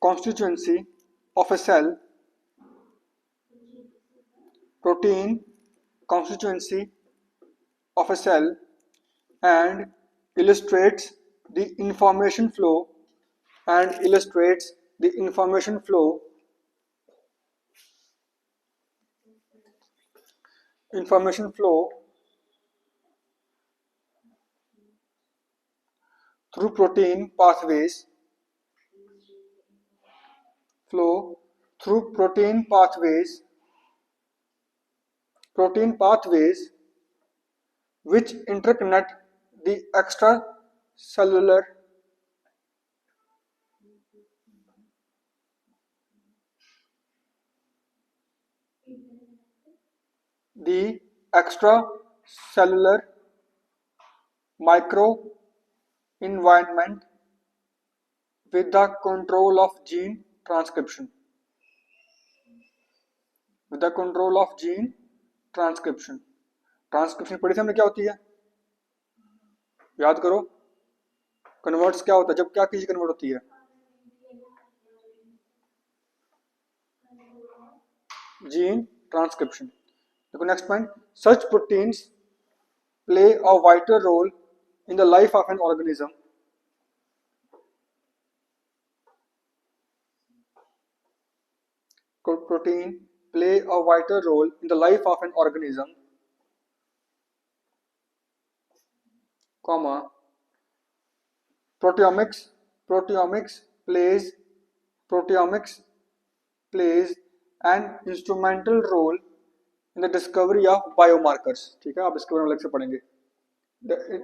constituency of a cell, protein constituency of a cell, and illustrates the information flow and illustrates the information flow through flow through protein pathways which interconnect the extracellular the extracellular microenvironment with the control of gene transcription transcription पढ़ी थी हमने, क्या होती है याद करो। कन्वर्ट्स क्या होता है, जब क्या चीज कन्वर्ट होती है, जीन ट्रांसक्रिप्शन। देखो next point, such proteins play a vital role in the life of an organism. Protein play a vital role in the life of an organism, comma, proteomics plays an instrumental role in the discovery of biomarkers। ठीक है, आप इसके बारे में अलग से पढ़ेंगे। It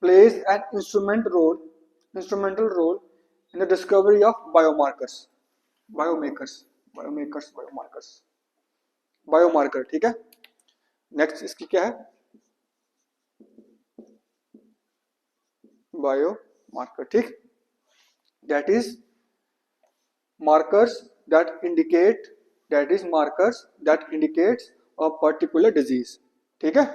plays an instrumental role in the discovery of biomarker. ठीक है, नेक्स्ट इसकी क्या है, बायोमार्कर। ठीक, that is markers that indicates a particular disease। ठीक है,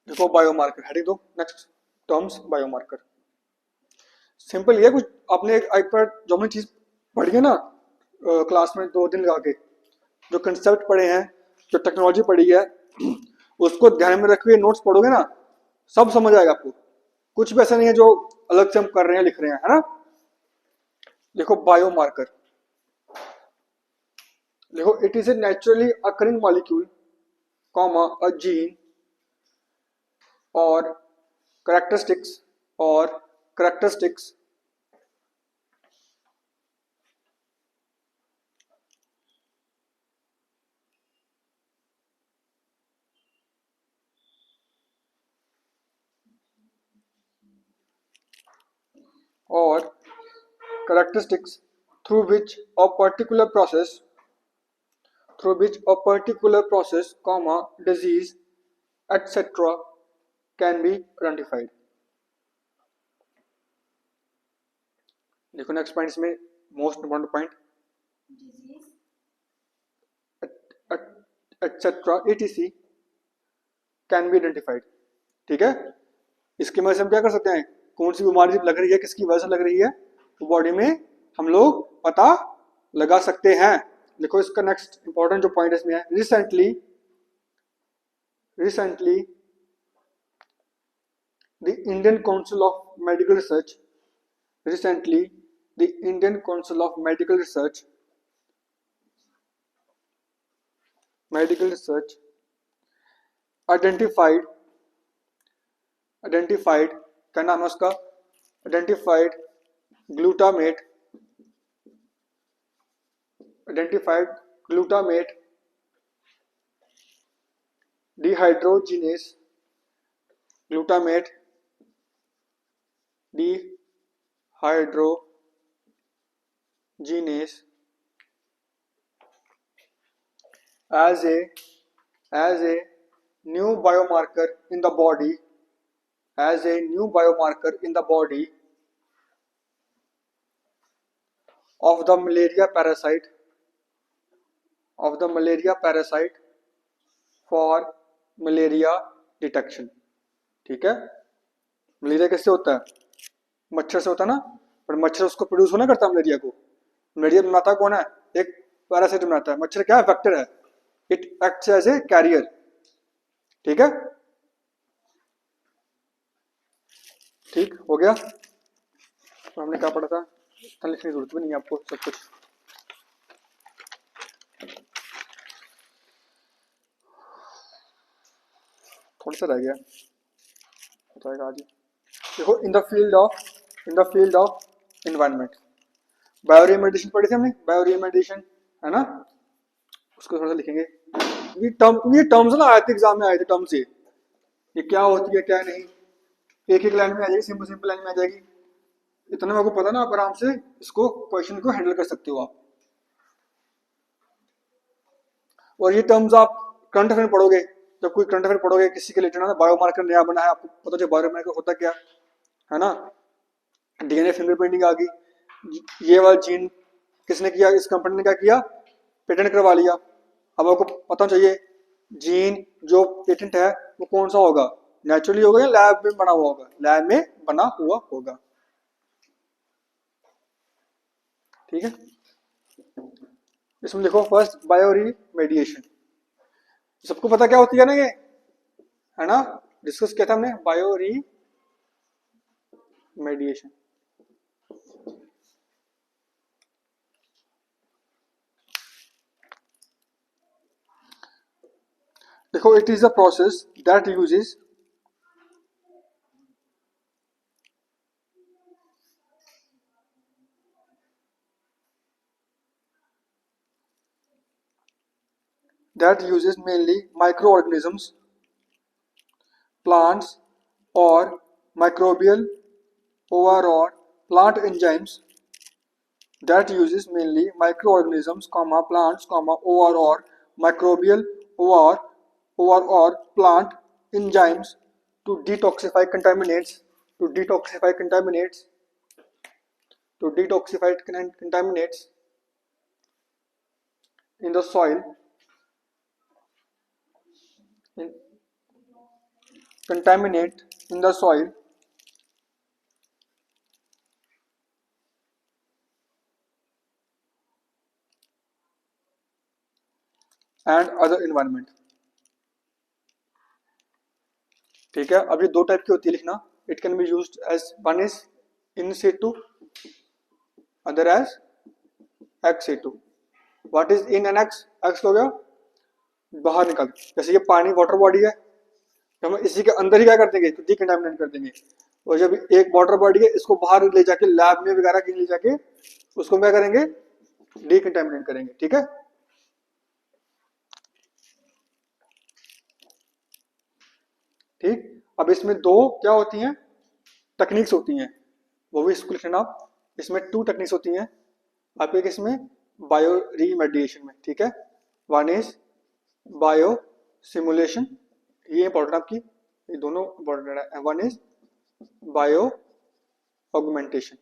देखो बायोमार्कर हेडिंग दो, नेक्स्ट टर्म्स बायोमार्कर। सिंपल ये, कुछ आपने एक बार जो हमने चीज पढ़ी है ना क्लास में 2 दिन लगा के, जो कंसेप्ट पढ़े हैं, जो टेक्नोलॉजी पढ़ी है, उसको ध्यान में रखिए, नोट्स पढ़ोगे ना सब समझ आएगा आपको। कुछ भी ऐसा नहीं है जो अलग से हम कर रहे हैं लिख रहे हैं, है ना। देखो बायोमार्कर, देखो it is A naturally occurring molecule comma a gene और characteristics through which a particular process, comma, disease, etc. can be identified। देखो नेक्स्ट पॉइंट, इसमें most important point, etc. etc. Can be identified. ठीक है, इसकी वजह से हम क्या कर सकते हैं, कौन सी बीमारी लग रही है, किसकी वजह से लग रही है, तो बॉडी में हम लोग पता लगा सकते हैं। देखो इसका नेक्स्ट इंपॉर्टेंट जो पॉइंट इसमें है, recently the Indian Council of Medical Research identified क्या नाम है उसका, identified glutamate dehydrogenase hydrogenase as a new biomarker in the body, as a new biomarker in the body of the malaria parasite, of the malaria parasite for malaria detection. ठीक है, मलेरिया कैसे होता है? मच्छर से होता है ना, पर मच्छर उसको प्रोड्यूस होना करता है मलेरिया को। मलेरिया बनाता कौन है? एक पैरासाइट बनाता है। मच्छर क्या है? वेक्टर है, it acts as a carrier. ठीक है, ठीक हो गया। तो हमने क्या पढ़ा था? इतना लिखने की जरूरत भी नहीं है आपको, सब कुछ थोड़ा सा रह गया, बताएगा आज ही। देखो, in the field of environment, bioremediation पढ़ी थी हमने, बायोरिमेडिएशन है ना, उसको थोड़ा सा लिखेंगे। ये टर्म्स ना आए थे एग्जाम में, आए थे टर्म्स, ये क्या होती है क्या नहीं, एक एक लाइन में आ जाएगी, सिंपल लाइन में आ जाएगी। इतना मेरे को पता ना, आप आराम से इसको क्वेश्चन को हैंडल कर सकते हो आप। और ये टर्म्स आप करंट अफेयर पढ़ोगे, जब कोई करंट अफेयर पढ़ोगे किसी के रिलेटेड ना, बायोमार्कर नया बना है, आपको पता चले बायोमार्कर होता क्या है ना। डीएनए फिंगरप्रिंटिंग आ गई, ये वाला जीन किसने किया? इस कंपनी ने क्या किया? पेटेंट करवा लिया। अब आपको पता चाहिए जीन जो पेटेंट है वो कौन सा होगा, नेचुरली होगा या लैब में बना हुआ होगा? लैब में बना हुआ होगा। ठीक है, इसमें देखो फर्स्ट बायोरिमेडिएशन, सबको पता क्या होती है ना ये, है ना, डिस्कस किया था हमने बायोरिमेडिएशन। देखो, it is a process that uses mainly microorganisms, plants or microbial or plant enzymes, that uses mainly microorganisms, plants, or microbial or plant enzymes to detoxify contaminants, to detoxify contaminants, to detoxify contaminants in the soil, in, contaminate in the soil and other environment. ठीक है, अब ये दो टाइप की होती है लिखना, it can be used as, one is in situ, other as ex situ. What is in and ex? Ex हो गया बाहर निकल, जैसे ये पानी वाटर बॉडी है, तो हम इसी के अंदर ही क्या कर देंगे? तो डिकंटामिनेट कर देंगे। और जब एक वाटर बॉडी है, इसको बाहर ले जाके लैब में वगैरह कहीं ले जाके उसको क्या करेंगे? डिकंटामिनेट करेंगे। ठीक है, ठीक। अब इसमें दो क्या होती हैं? टेक्निक्स होती हैं, वो भी इसको लिखना आप। इसमें टू टेक्निक्स होती हैं आपके किसमें? बायो रीमेडिएशन में। ठीक है, वन इज बायो सिमुलेशन, ये इंपॉर्टेंट आपकी, ये दोनों इंपॉर्टेंट है। One is bio augmentation.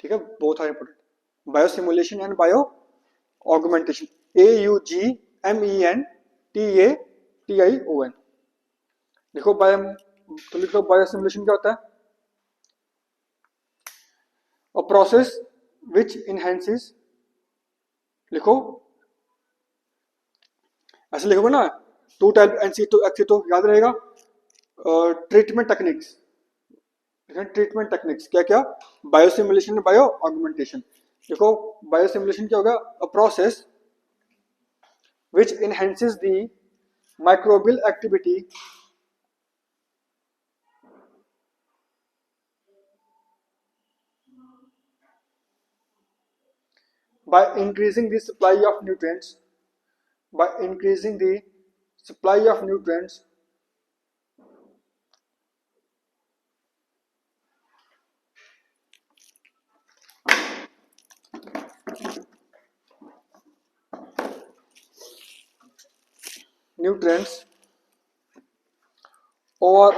ठीक है, both are important, bio simulation and bio augmentation. AUGMENTATION। देखो बायो, तो लिख लो बायो सिमुलेशन क्या होता है? A process which enhances, लिखो ऐसे लिखोगे ना, टू टाइप एनसीटो एक्सीटो, याद रहेगा। ट्रीटमेंट टेक्निक्स, ट्रीटमेंट टेक्निक्स क्या क्या? बायोसिमुलेशन, बायो ऑगमेंटेशन। देखो बायोसिमुलेशन क्या होगा? A process which enhances the microbial activity by increasing the supply of nutrients, by increasing the supply of nutrients nutrients or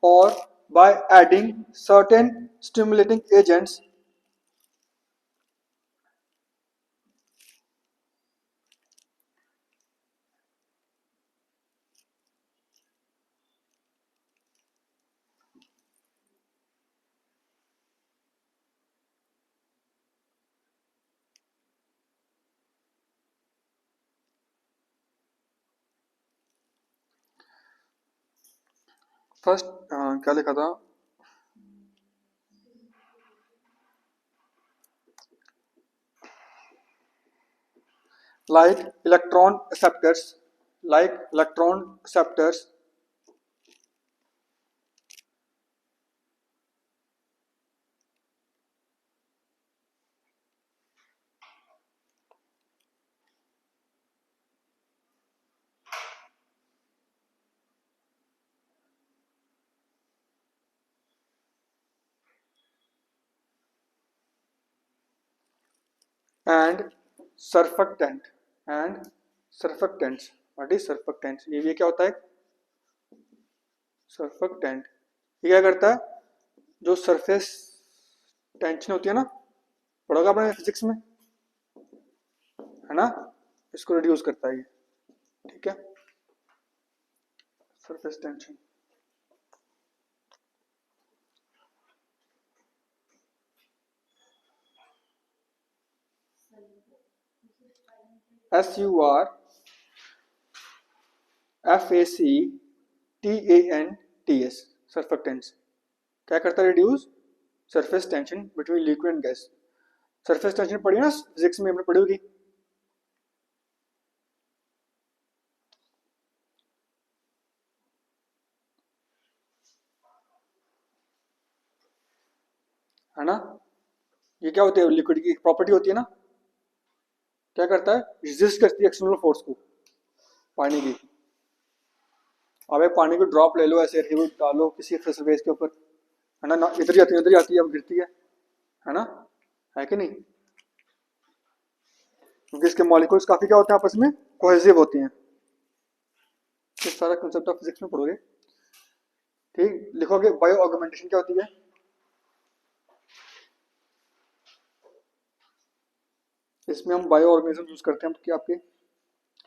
or by adding certain stimulating agents first क्या लिखा था like electron acceptors and surfactants. What is surfactants? ये क्या होता है? सर्फेक्टेंट ये क्या करता है? जो सरफेस टेंशन होती है ना, पढ़ोगे आपने फिजिक्स में, है ना, इसको रिड्यूस करता है ये, ठीक है, सरफेस टेंशन। SURFACTANTS सर्फेक्टेंट्स क्या करता है? Reduce surface tension between liquid and gas. Surface tension पढ़ी ना फिजिक्स में, हमने पढ़ी होगी, है ना। ये क्या होती है? लिक्विड की प्रॉपर्टी होती है ना, क्या करता है? रेजिस्ट करती है एक्सटर्नल फोर्स को, पानी की। अब एक पानी की ड्रॉप ले लो, ऐसे डालो किसी सरफेस के ऊपर, है ना, इधर ही आती है, इधर ही आती है, अब गिरती है ना, है कि नहीं? क्योंकि इसके मॉलिक्यूल्स काफी क्या होते हैं, आपस में कोहेसिव होती हैं। ये सारा कंसेप्ट ऑफ फिजिक्स में पढ़ोगे, ठीक। लिखोगे बायो ऑगमेंटेशन क्या होती है? इसमें हम बायो ऑर्गेनिज्म यूज करते हैं कि आपके,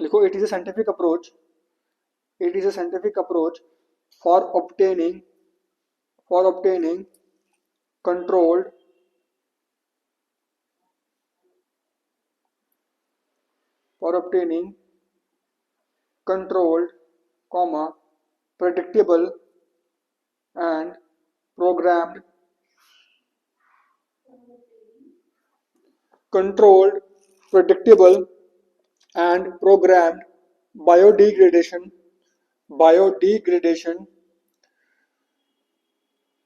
लिखो it is a scientific approach, it is a scientific approach for obtaining controlled for obtaining controlled, predictable and programmed controlled, predictable and programmed biodegradation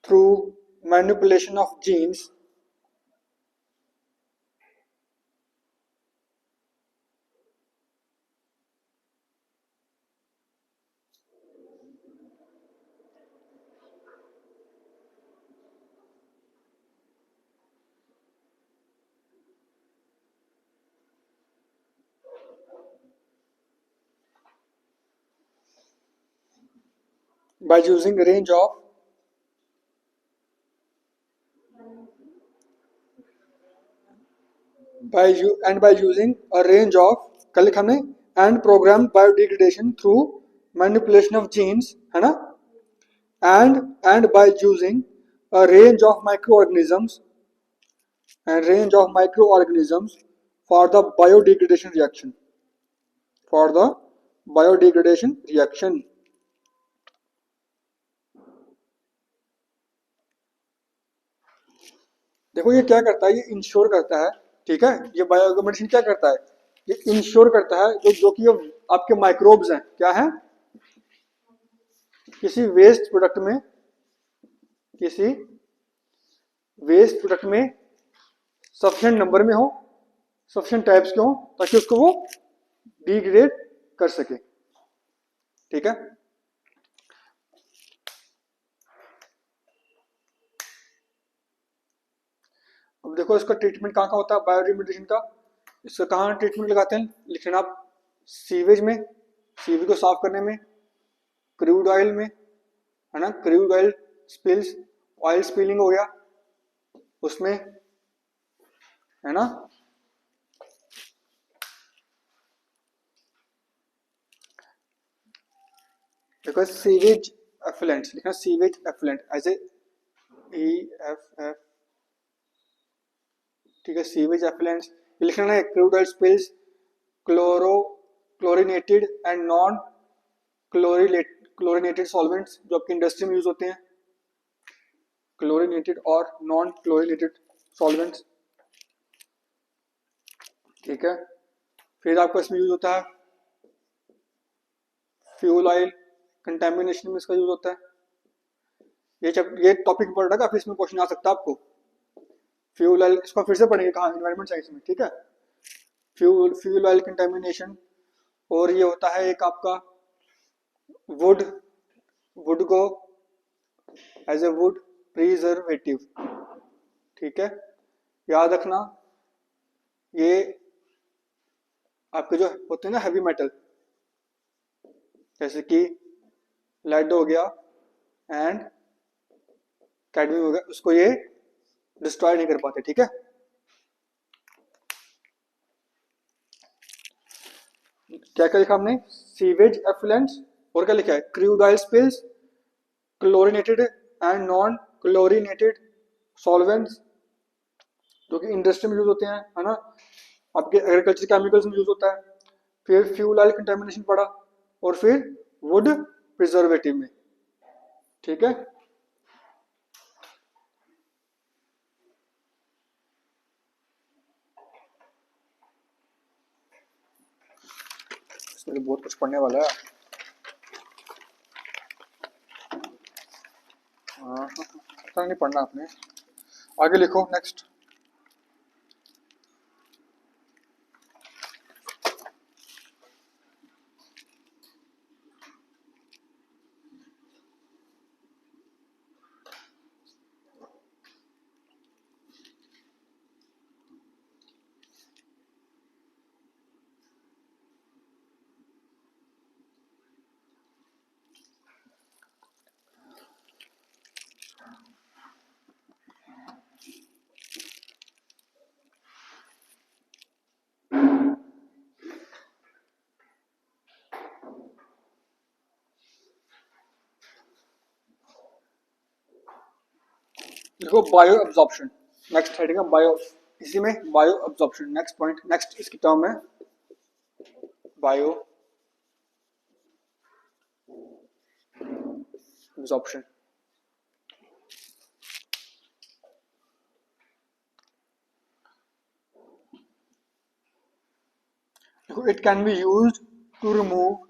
through manipulation of genes by using a range of by using a range of, कल लिखा हमने, and programmed biodegradation through manipulation of genes, है ना, and by using a range of microorganisms for the biodegradation reaction. देखो ये क्या करता है, ये इंश्योर करता है, ठीक है, ये बायोमेडिसिन क्या करता है? ये इंश्योर करता है जो कि ये आपके माइक्रोब्स हैं, क्या है, किसी वेस्ट प्रोडक्ट में सफिशिएंट नंबर में हो, सफिशिएंट टाइप्स के हो, ताकि उसको वो डिग्रेड कर सके, ठीक है। अब देखो इसका ट्रीटमेंट कहाँ होता है बायोरिमेडिएशन का, इसका कहाँ ट्रीटमेंट लगाते हैं, लिखना आप सीवेज में, सीवेज को साफ करने में, क्रूड ऑयल में, है ना, crude oil spills, oil spilling हो गया उसमें, है ना। बिकॉज सीवेज एफ्लुएंट लिखना, सीवेज एफ्लुएंट एज एफ, ठीक है, सीवेज एफ्लुएंट्स ये लिखना है, crude oil spills, chlorinated and non chlorinated solvents जो आपकी इंडस्ट्री में यूज होते हैं, क्लोरिनेटेड और नॉन क्लोरिनेटेड सॉल्वेंट्स, ठीक है। फिर आपको इसमें यूज होता है फ्यूल ऑयल, कंटेमिनेशन में इसका यूज होता है। ये टॉपिक पढ़ रहा है, काफी इसमें क्वेश्चन आ सकता है आपको। फ्यूल ऑयल, इसको फिर से पढ़ेंगे कहाँ, एनवायरमेंट साइंस में, ठीक है। फ्यूल ऑयल कंटेमिनेशन, और ये होता है एक आपका वुड को एज ए वुड प्रिजर्वेटिव, ठीक है। याद रखना ये आपके जो होते हैं ना हैवी मेटल, जैसे कि लेड हो गया एंड कैडमियम हो गया, उसको ये डिस्ट्रॉय नहीं कर पाते, ठीक है। क्या क्या लिखा हमने, सीवेज एफ्लुएंट्स, और क्या लिखा है, crude oil spills, chlorinated and non chlorinated solvents जो कि इंडस्ट्री में यूज होते हैं, है ना, आपके एग्रीकल्चर केमिकल्स में यूज होता है। फिर फ्यूल ऑयल कंटेमिनेशन पड़ा, और फिर वुड प्रिजर्वेटिव में, ठीक है। इसमें बहुत कुछ पढ़ने वाला है। हाँ, नहीं पढ़ना आपने, आगे लिखो नेक्स्ट। देखो बायो एब्जॉर्प्शन, नेक्स्ट हेडिंग है बायो, इसी में bio absorption next point, next इसकी टर्म है बायो एब्जॉर्प्शन। देखो it can be used to remove,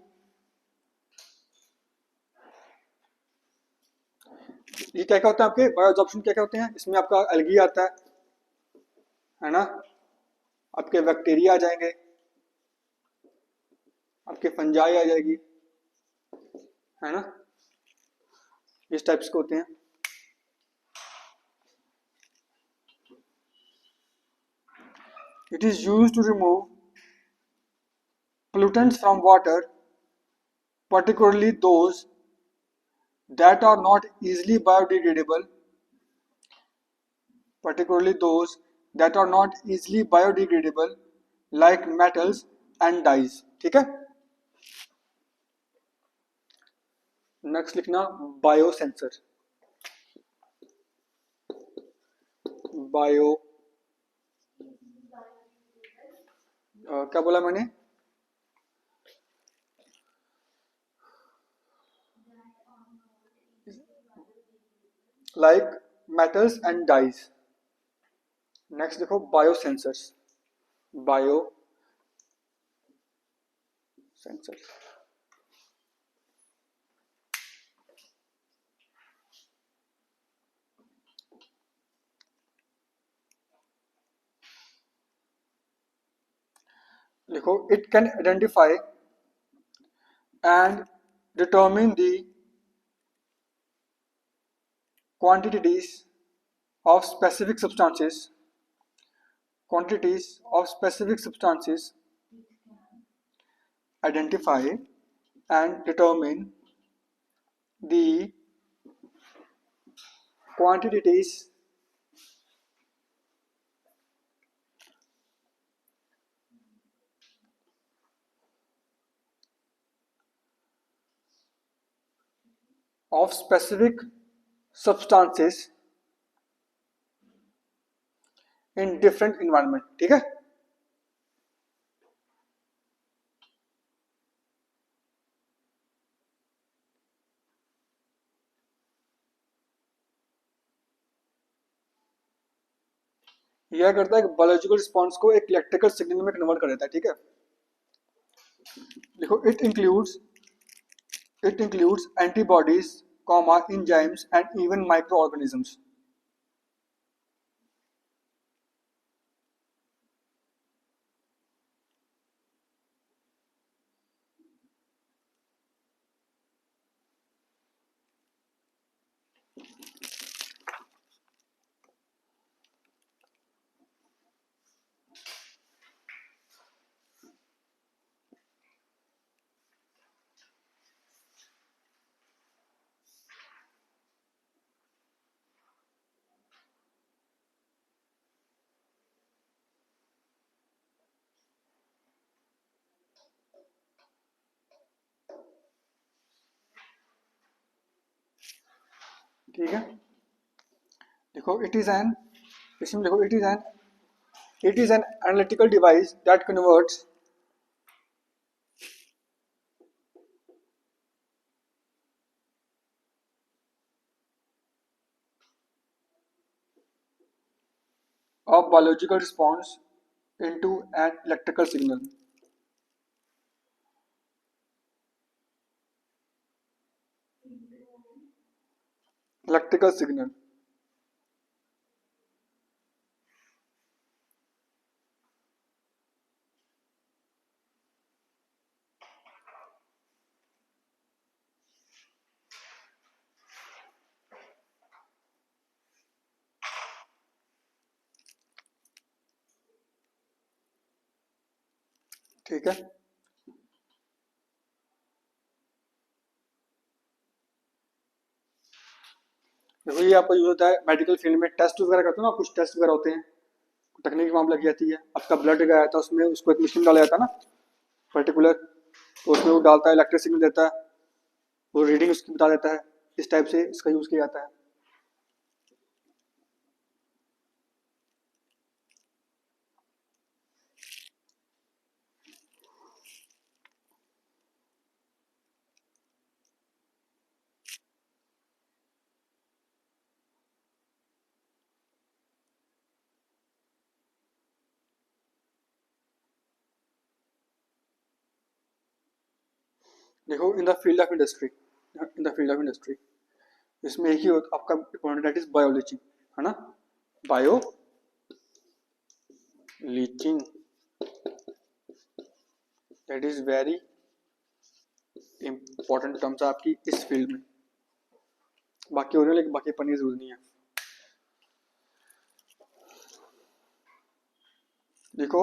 ये क्या क्या होता है आपके बायो एब्जॉर्प्शन, क्या क्या होते हैं इसमें, आपका एल्गी आता है ना, आपके बैक्टीरिया आ जाएंगे, आपके फंजाई आ जाएगी, है ना, इस टाइप्स के होते हैं। It is used to remove pollutants from water, particularly those that are not easily biodegradable, particularly those that are not easily biodegradable like metals and dyes, ठीक है। नेक्स्ट लिखना बायोसेंसर, बायो क्या बोला मैंने, like metals and dyes। Next देखो बायोसेंसर्स, बायो सेंसर्स, लिखो it can identify and determine the quantities of specific substances, quantities of specific substances identify and determine the quantities of specific substances in different environment. ठीक है, यह करता है बायोलॉजिकल रिस्पॉन्स को एक इलेक्ट्रिकल सिग्नल में कन्वर्ट कर देता है. ठीक है, देखो it includes antibodies, comma, enzymes and even microorganisms. ठीक है, देखो इसमें देखो it is an analytical device that converts a biological response into an electrical signal. Electrical signal. ठीक है, देखो ये आपका यूज होता है मेडिकल फील्ड में. टेस्ट वगैरह करते हो ना, कुछ टेस्ट वगैरह होते हैं, तकनीक वहाँ पे लगी जाती है. आपका ब्लड गया था, उसमें उसको एक मशीन डाला जाता है ना पर्टिकुलर, तो उसमें वो डालता है, इलेक्ट्रिक सिग्नल देता है, वो रीडिंग उसकी बता देता है. इस टाइप से इसका यूज किया जाता है. देखो in the field of industry इसमें एक ही होता आपका इम्पोर्टेंट, दैट इज बायोलॉजी, है ना. Bio leaching, that is very important terms आपकी इस फील्ड में. बाकी हो रहे हैं लेकिन बाकी पढ़ने की जरूरत नहीं है. देखो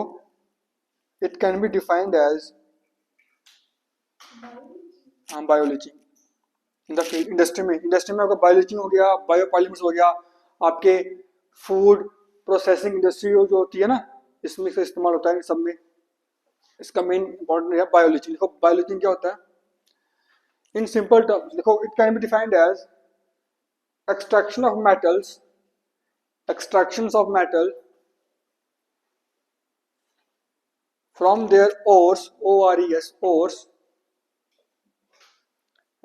it can be defined as biology in the field industry में आपका बायोलॉजी हो गया, बायोपॉलिमर्स हो गया, आपके फूड प्रोसेसिंग इंडस्ट्री जो होती है ना, इसमें से इस्तेमाल होता है सब में. इसका मेन इंपॉर्टेंट है बायोलॉजी. देखो बायोलॉजी क्या होता है इन सिंपल टर्म्स. देखो it can be defined as extraction of metals, extractions of metal from their ores, ores, ores,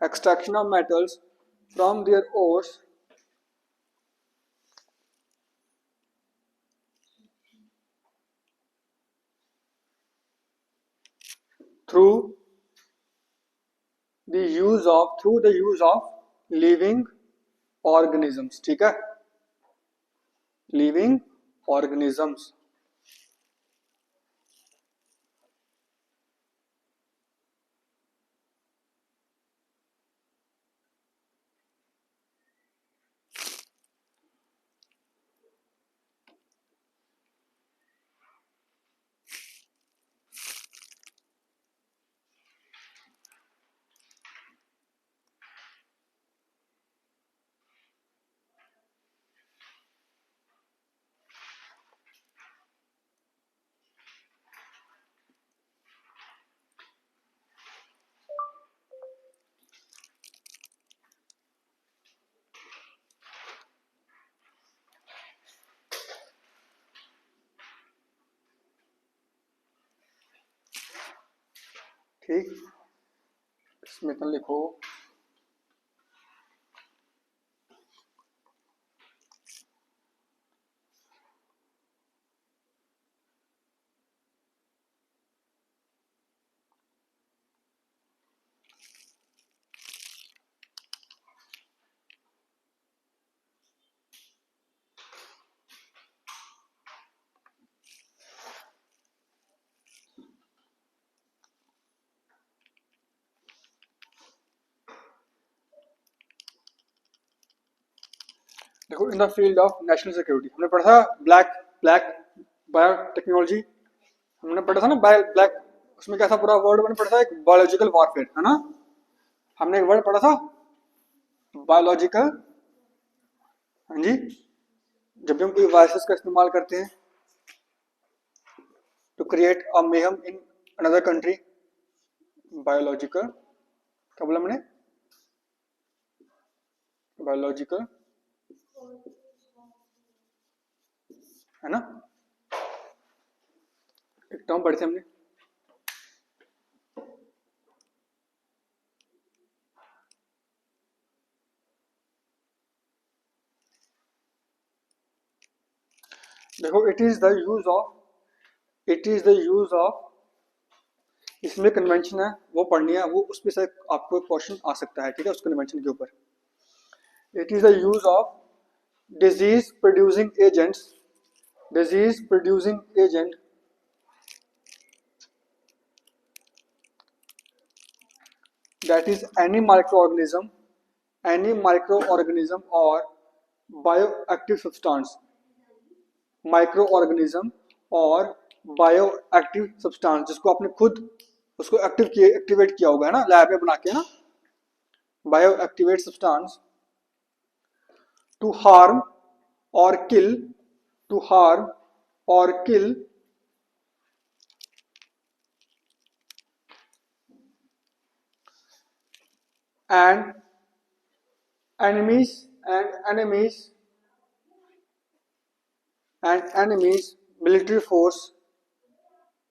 extraction of metals from their ores through the use of living organisms. ठीक है, living organisms. ठीक, इसमें इतना लिखो। देखो, in the field of national security हमने पढ़ा था ब्लैक ब्लैक बायोटेक्नोलॉजी, हमने पढ़ा था ना ब्लैक, उसमें क्या था पूरा वर्ड मैंने पढ़ा था, एक बायोलॉजिकल वॉरफेयर है ना, हमने एक वर्ड पढ़ा था बायोलॉजिकल। हाँ जी, जब भी हम कोई वायरसेस का इस्तेमाल करते हैं to create a mayhem in another country, biological, क्या बोला मैंने, बायोलॉजिकल, है ना, एक टर्म पढ़े थे हमने। देखो, it is the use of, इसमें कन्वेंशन है वो पढ़नी है, वो उसमें से आपको क्वेश्चन आ सकता है, ठीक है, उस कन्वेंशन के ऊपर। It is the use of disease producing agents, disease producing agent that is any microorganism or bioactive substance, micro organism और बायोएक्टिव सब्सटेंस, जिसको आपने खुद उसको एक्टिवेट किया होगा, है ना, लैब में बना के, है ना, बायोएक्टिवेट सब्सटेंस टू हार्म और किल, टू हार्म और किल and enemies enemies military force,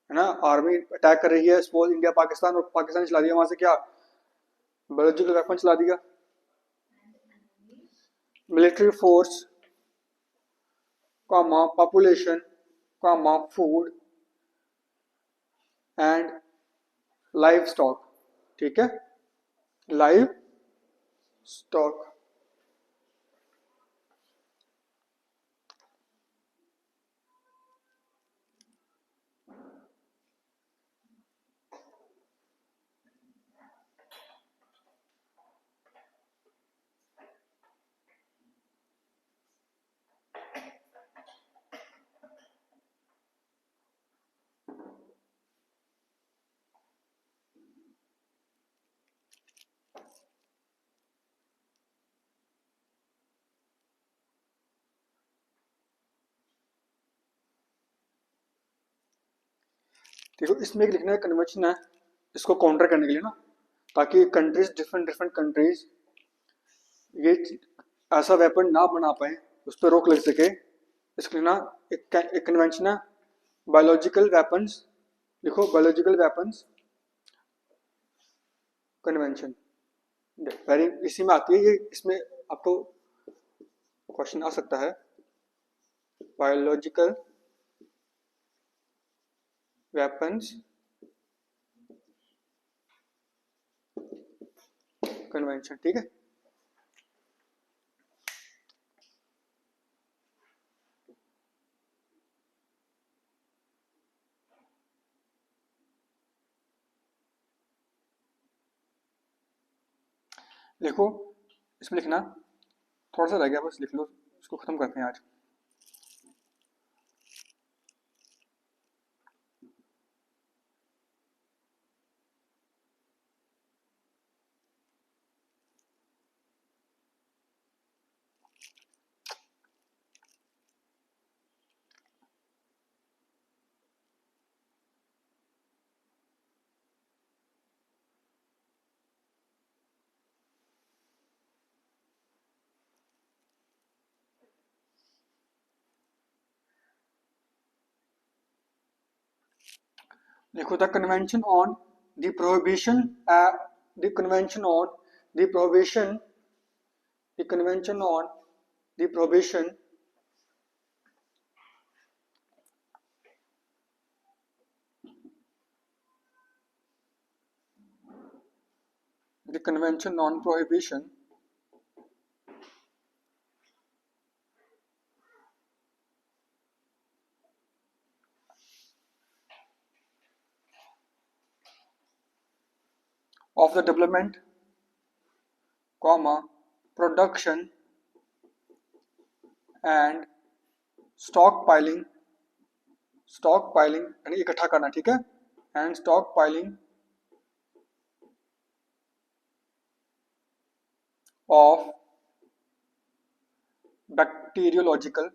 है ना, आर्मी अटैक कर रही है, सपोज इंडिया पाकिस्तान, और पाकिस्तान चला दिया वहां से क्या, बायोलॉजिकल वेपन चला दिया, military force, comma population, comma food and live stock, ठीक है, लाइव स्टॉक। देखो, इसमें एक लिखने का कन्वेंशन है, इसको काउंटर करने के लिए ना, ताकि कंट्रीज, डिफरेंट डिफरेंट कंट्रीज ये ऐसा वेपन ना बना पाए, उस पर रोक लग सके, इसके लिए ना एक कन्वेंशन है, बायोलॉजिकल वेपन्स, लिखो बायोलॉजिकल वेपन्स कन्वेंशन, वेरी इसी में आती है ये, इसमें आपको क्वेश्चन आ सकता है, बायोलॉजिकल वेपन्स कन्वेंशन, ठीक है। लिखो, इसमें लिखना थोड़ा सा रह गया, बस लिख लो, इसको खत्म करते हैं आज। देखो, the convention on the prohibition the convention on the prohibition the convention on the prohibition the convention on prohibition of the development, production and stockpiling यानी इकट्ठा करना, ठीक है, एंड stockpiling of bacteriological,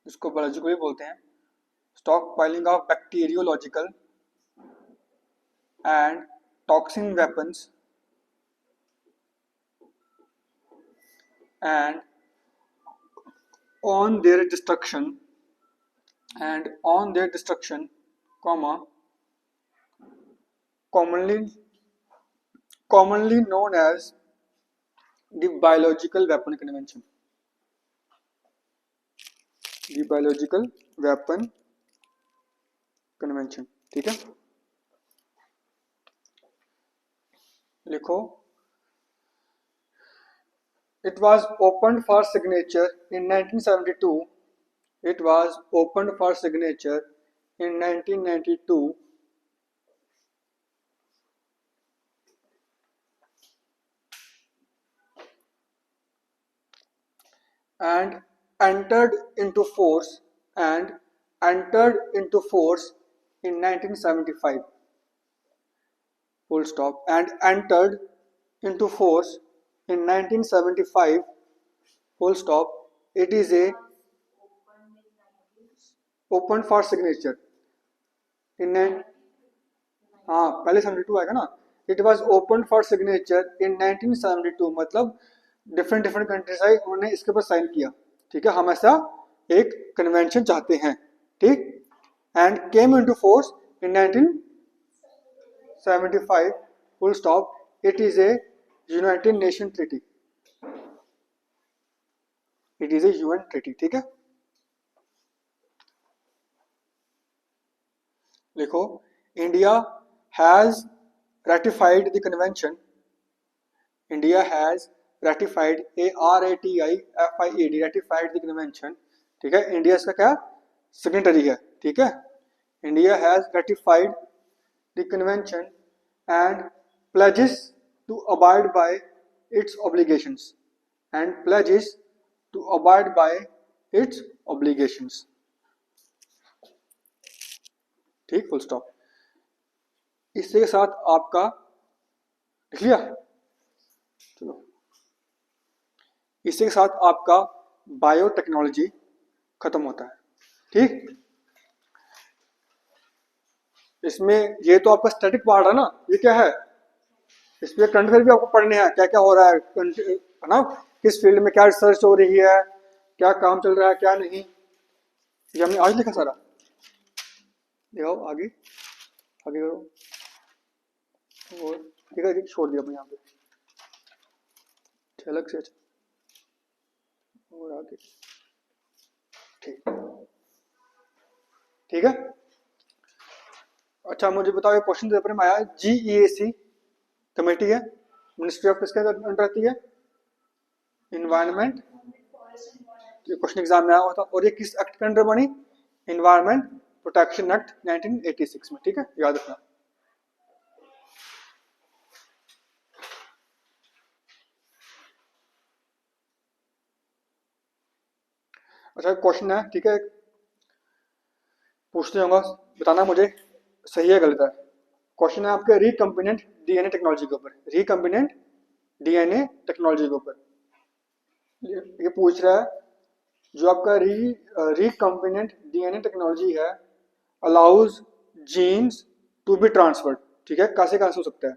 इसको बायोलॉजिकल भी बोलते हैं, stockpiling of bacteriological and toxin weapons and on their destruction commonly known as the biological weapon convention, the biological weapon convention, ठीक है, लिखो, it was opened for signature in 1972, it was opened for signature in 1992 and entered into force in 1975, full stop, and entered into force in 1975, full stop. It is a open for signature in हाँ पहले 72 आएगा ना, it was open for signature in 1972, मतलब डिफरेंट कंट्रीज आए, उन्होंने इसके ऊपर साइन किया, ठीक है, हम ऐसा एक कन्वेंशन चाहते हैं, ठीक, and came into force in 1975, full stop. It is A United nation treaty, it is A UN treaty, ठीक है, लिखो, India has ratified the convention, India has ratified ARATIFIED ratified the convention, ठीक है, इंडिया इसका क्या सिग्नेटरी है, ठीक है, India has ratified the convention and pledges to abide by its obligations and pledges to abide by its obligations, ठीक, फुल स्टॉप. इसके साथ आपका लिख लिया, चलो, इसके साथ आपका बायोटेक्नोलॉजी खत्म होता है, ठीक. इसमें ये तो आपका स्टैटिक पार्ट है ना, ये क्या है, इसमें करंट अफेयर भी आपको पढ़ने हैं, क्या क्या हो रहा है ना, किस फील्ड में क्या रिसर्च हो रही है, क्या काम चल रहा है, क्या नहीं, ये हमने आज लिखा सारा. देखो आगे आगे करो, और ठीक है, छोड़ दिया मैं यहाँ पे अलग से, और आगे, ठीक, ठीक है. अच्छा मुझे बताओ, ये क्वेश्चन पेपर में आया, GEAC कमेटी है, मिनिस्ट्री ऑफ किसके अंडर आती है, इन्वायरमेंट, ये क्वेश्चन एग्जाम में आया हुआ था, और ये किस एक्ट के अंडर बनी, इन्वायरमेंट प्रोटेक्शन एक्ट 1986 में, ठीक है, याद रखना. अच्छा क्वेश्चन है, ठीक है, पूछते होंगे, बताना मुझे सही है गलत है. क्वेश्चन है आपके रिकम्बिनेंट डीएनए टेक्नोलॉजी के ऊपर, रिकम्बिनेंट डीएनए टेक्नोलॉजी के ऊपर ये पूछ रहा है, जो आपका रिकम्बिनेंट डीएनए टेक्नोलॉजी है, allows genes to be transferred, ठीक है, कैसे कैसे हो सकता है,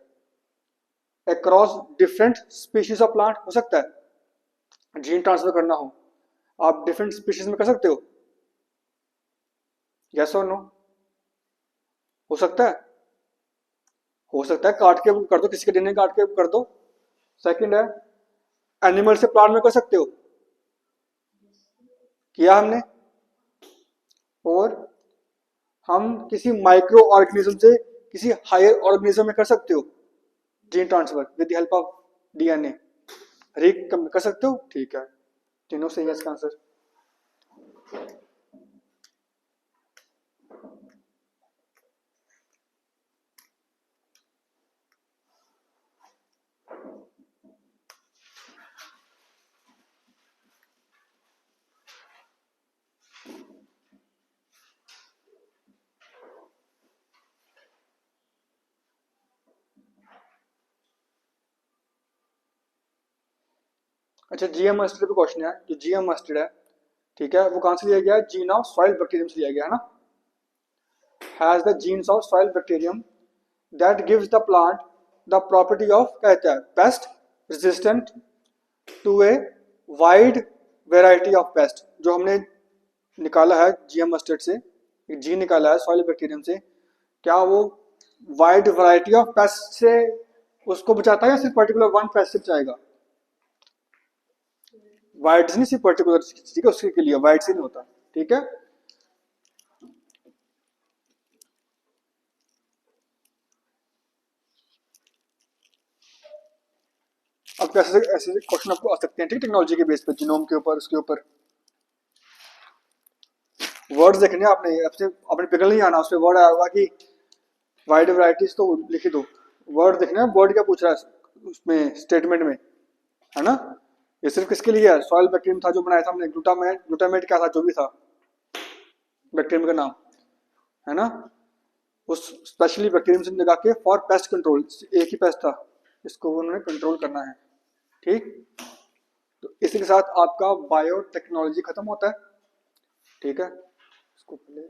across different species of plant, हो सकता है जीन ट्रांसफर करना हो, आप डिफरेंट स्पीशीज में कर सकते हो, यस और नो, हो सकता है, हो सकता है काट के कर दो, किसी के डीएनए काट के कर दो। सेकंड है एनिमल से प्लांट में कर सकते हो, किया हमने। और हम किसी माइक्रो ऑर्गेनिज्म से किसी हायर ऑर्गेनिज्म में कर सकते हो gene transfer with the help of DNA, कर सकते हो, ठीक है। तीनों सही है इसका आंसर। अच्छा, जीएम मस्टर्ड पे क्वेश्चन है, जो जीएम मस्टर्ड है, ठीक है, वो कहां से लिया गया है? जीन ऑफ सॉइल बैक्टीरियम से लिया गया है ना। Has the genes of soil bacterium that gives the plant the property of, कहता है, pest resistant to a wide variety of pest. जो हमने निकाला है जीएम मस्टर्ड से, एक जीन निकाला है सॉइल बैक्टीरियम से, क्या वो वाइड वैरायटी ऑफ पेस्ट से उसको बचाता है या सिर्फ पर्टिकुलर वन पेस्ट से बचाएगा? वाइड से नहीं, सिर्फ पर्टिकुलर, ठीक है, उसके के लिए वाइड से नहीं होता, ठीक है। अब कैसे ऐसे क्वेश्चन आपको आ सकते हैं, ठीक, टेक्नोलॉजी के बेस पर, जीनोम के ऊपर, उसके ऊपर वर्ड्स देखने आपने, अपने पिघल नहीं आना, उसमें वर्ड आया होगा कि वाइड वैरायटीज, तो लिख दो वर्ड देखना, वर्ड क्या पूछ रहा है उसमें स्टेटमेंट में, है ना। ये सिर्फ किसके लिए है? सॉइल बैक्टीरियम था जो बनाया था हमने, ग्लूटामेट क्या था, जो भी था बैक्टीरियम का नाम, है ना। उस स्पेशली बैक्टीरियम से लगा के फॉर पेस्ट कंट्रोल, एक ही पेस्ट था, इसको उन्होंने कंट्रोल करना है, ठीक। तो इसी के साथ आपका बायोटेक्नोलॉजी खत्म होता है, ठीक है। इसको पहले